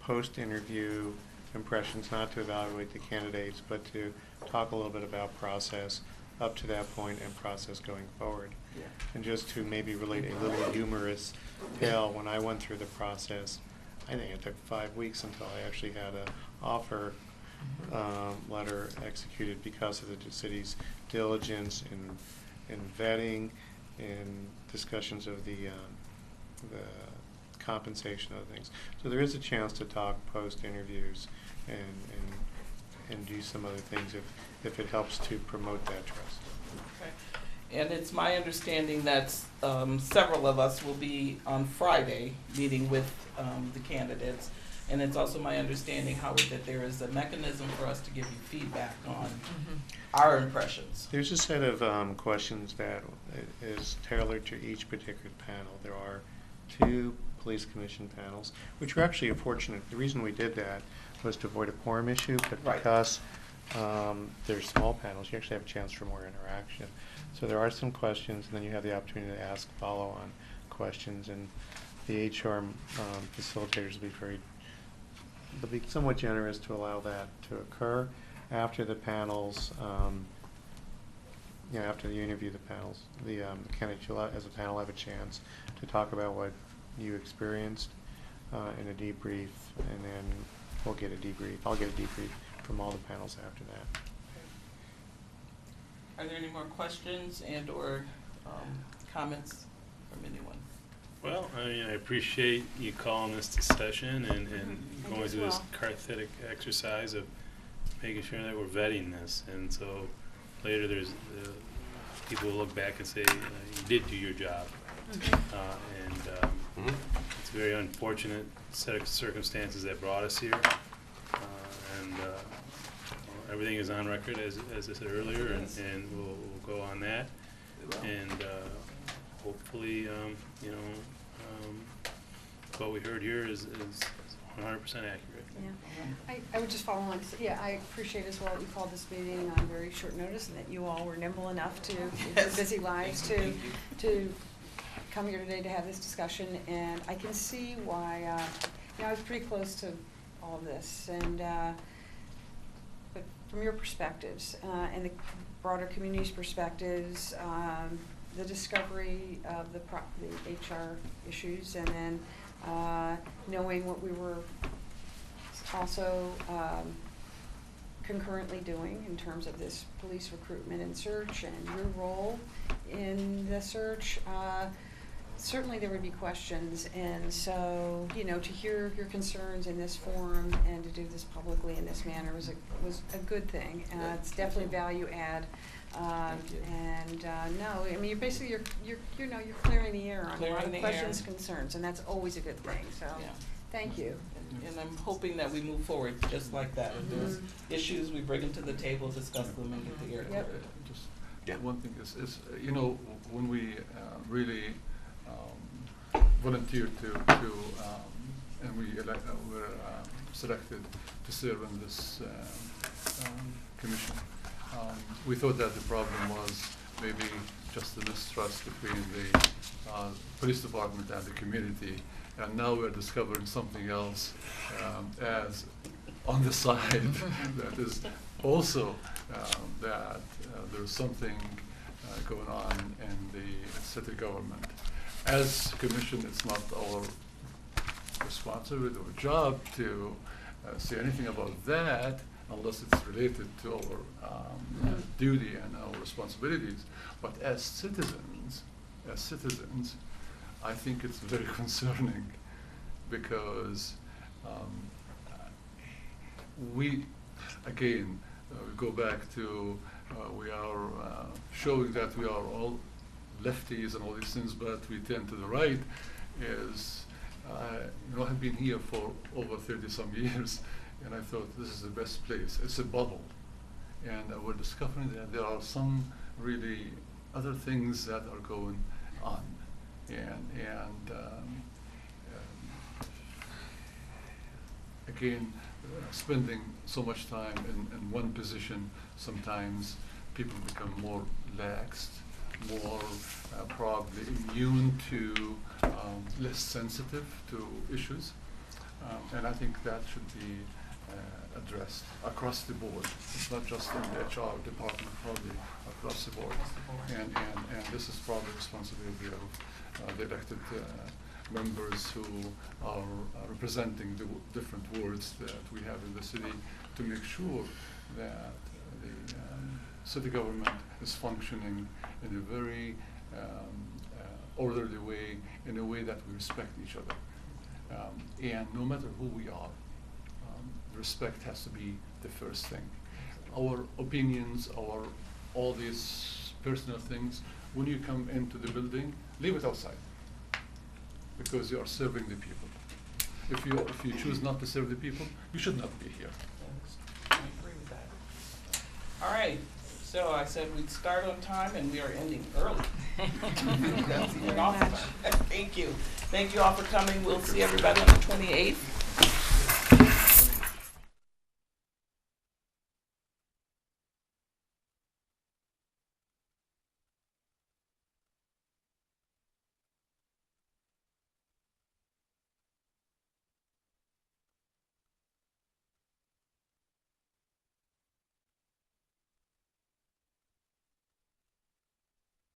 post-interview impressions, not to evaluate the candidates, but to talk a little bit about process up to that point and process going forward.
Yeah.
And just to maybe relate a little humorous tale, when I went through the process, I think it took 5 weeks until I actually had an offer letter executed because of the city's diligence in vetting and discussions of the compensation of things. So there is a chance to talk post-interviews and do some other things if it helps to promote that trust.
Okay. And it's my understanding that several of us will be on Friday meeting with the candidates. And it's also my understanding, Howard, that there is a mechanism for us to give you feedback on our impressions.
There's a set of questions that is tailored to each particular panel. There are 2 police commission panels, which were actually unfortunate. The reason we did that was to avoid a quorum issue, but
Right.
because they're small panels, you actually have a chance for more interaction. So there are some questions, and then you have the opportunity to ask follow-on questions, and the HR facilitators will be they'll be somewhat generous to allow that to occur after the panels, after you interview the panels. The candidates, you'll, as a panel, have a chance to talk about what you experienced in a debrief, and then we'll get a debrief. I'll get a debrief from all the panels after that.
Are there any more questions and or comments from anyone?
Well, I mean, I appreciate you calling this to session and
I do
going
as
through this
well.
cathartic exercise of making sure that we're vetting this. And so later there's, people will look back and say, you did do your job. It's a very unfortunate set of circumstances that brought us here. Everything is on record, as I said earlier, and we'll go on that. And hopefully, what we heard here is 100% accurate.
Yeah, I would just follow on, yeah, I appreciate as well that you called this meeting on very short notice, and that you all were nimble enough to, with your busy lives, to come here today to have this discussion, and I can see why, I was pretty close to all of this, and, but from your perspectives, and the broader community's perspectives, the discovery of the HR issues, and then, knowing what we were also concurrently doing in terms of this police recruitment and search and your role in the search, certainly there would be questions, and so, you know, to hear your concerns in this forum and to do this publicly in this manner was a good thing. It's definitely value add.
Thank you.
And, no, I mean, you're clearing the air on a
Clearing
lot of
the
questions,
air.
concerns, and that's always a good thing, so,
Yeah.
thank you.
And I'm hoping that we move forward just like that. If there's issues, we bring them to the table, discuss them, and get the air
Yep.
cleared.
Just one thing is, you know, when we really volunteered and we were selected to serve on this commission, we thought that the problem was maybe just the mistrust between the police department and the community. And now we're discovering something else as on the side that is also that there's something going on in the city government. As commission, it's not our responsibility or job to say anything about that unless it's related to our duty and our responsibilities. But as citizens, I think it's very concerning because we, again, go back to we are showing that we are all lefties and all these things, but we tend to the right. Is you know, I've been here for over 30-some years, and I thought this is the best place. It's a bubble, and we're discovering that there are some really other things that are going on, and again, spending so much time in one position, sometimes people become more laxed, more probably immune to, less sensitive to issues. And I think that should be addressed across the board. It's not just in the HR department, probably across the board. And this is probably responsibility of the elected members who are representing the different wards that we have in the city to make sure that the city government is functioning in a very orderly way, in a way that we respect each other. And no matter who we are, respect has to be the first thing. Our opinions, all these personal things, when you come into the building, leave it outside, because you are serving the people. If you choose not to serve the people, you should not be here.
I agree with that. All right, so I said we'd start on time, and we are ending early. That's even awesome. Thank you. Thank you all for coming. We'll see everybody on the 28th.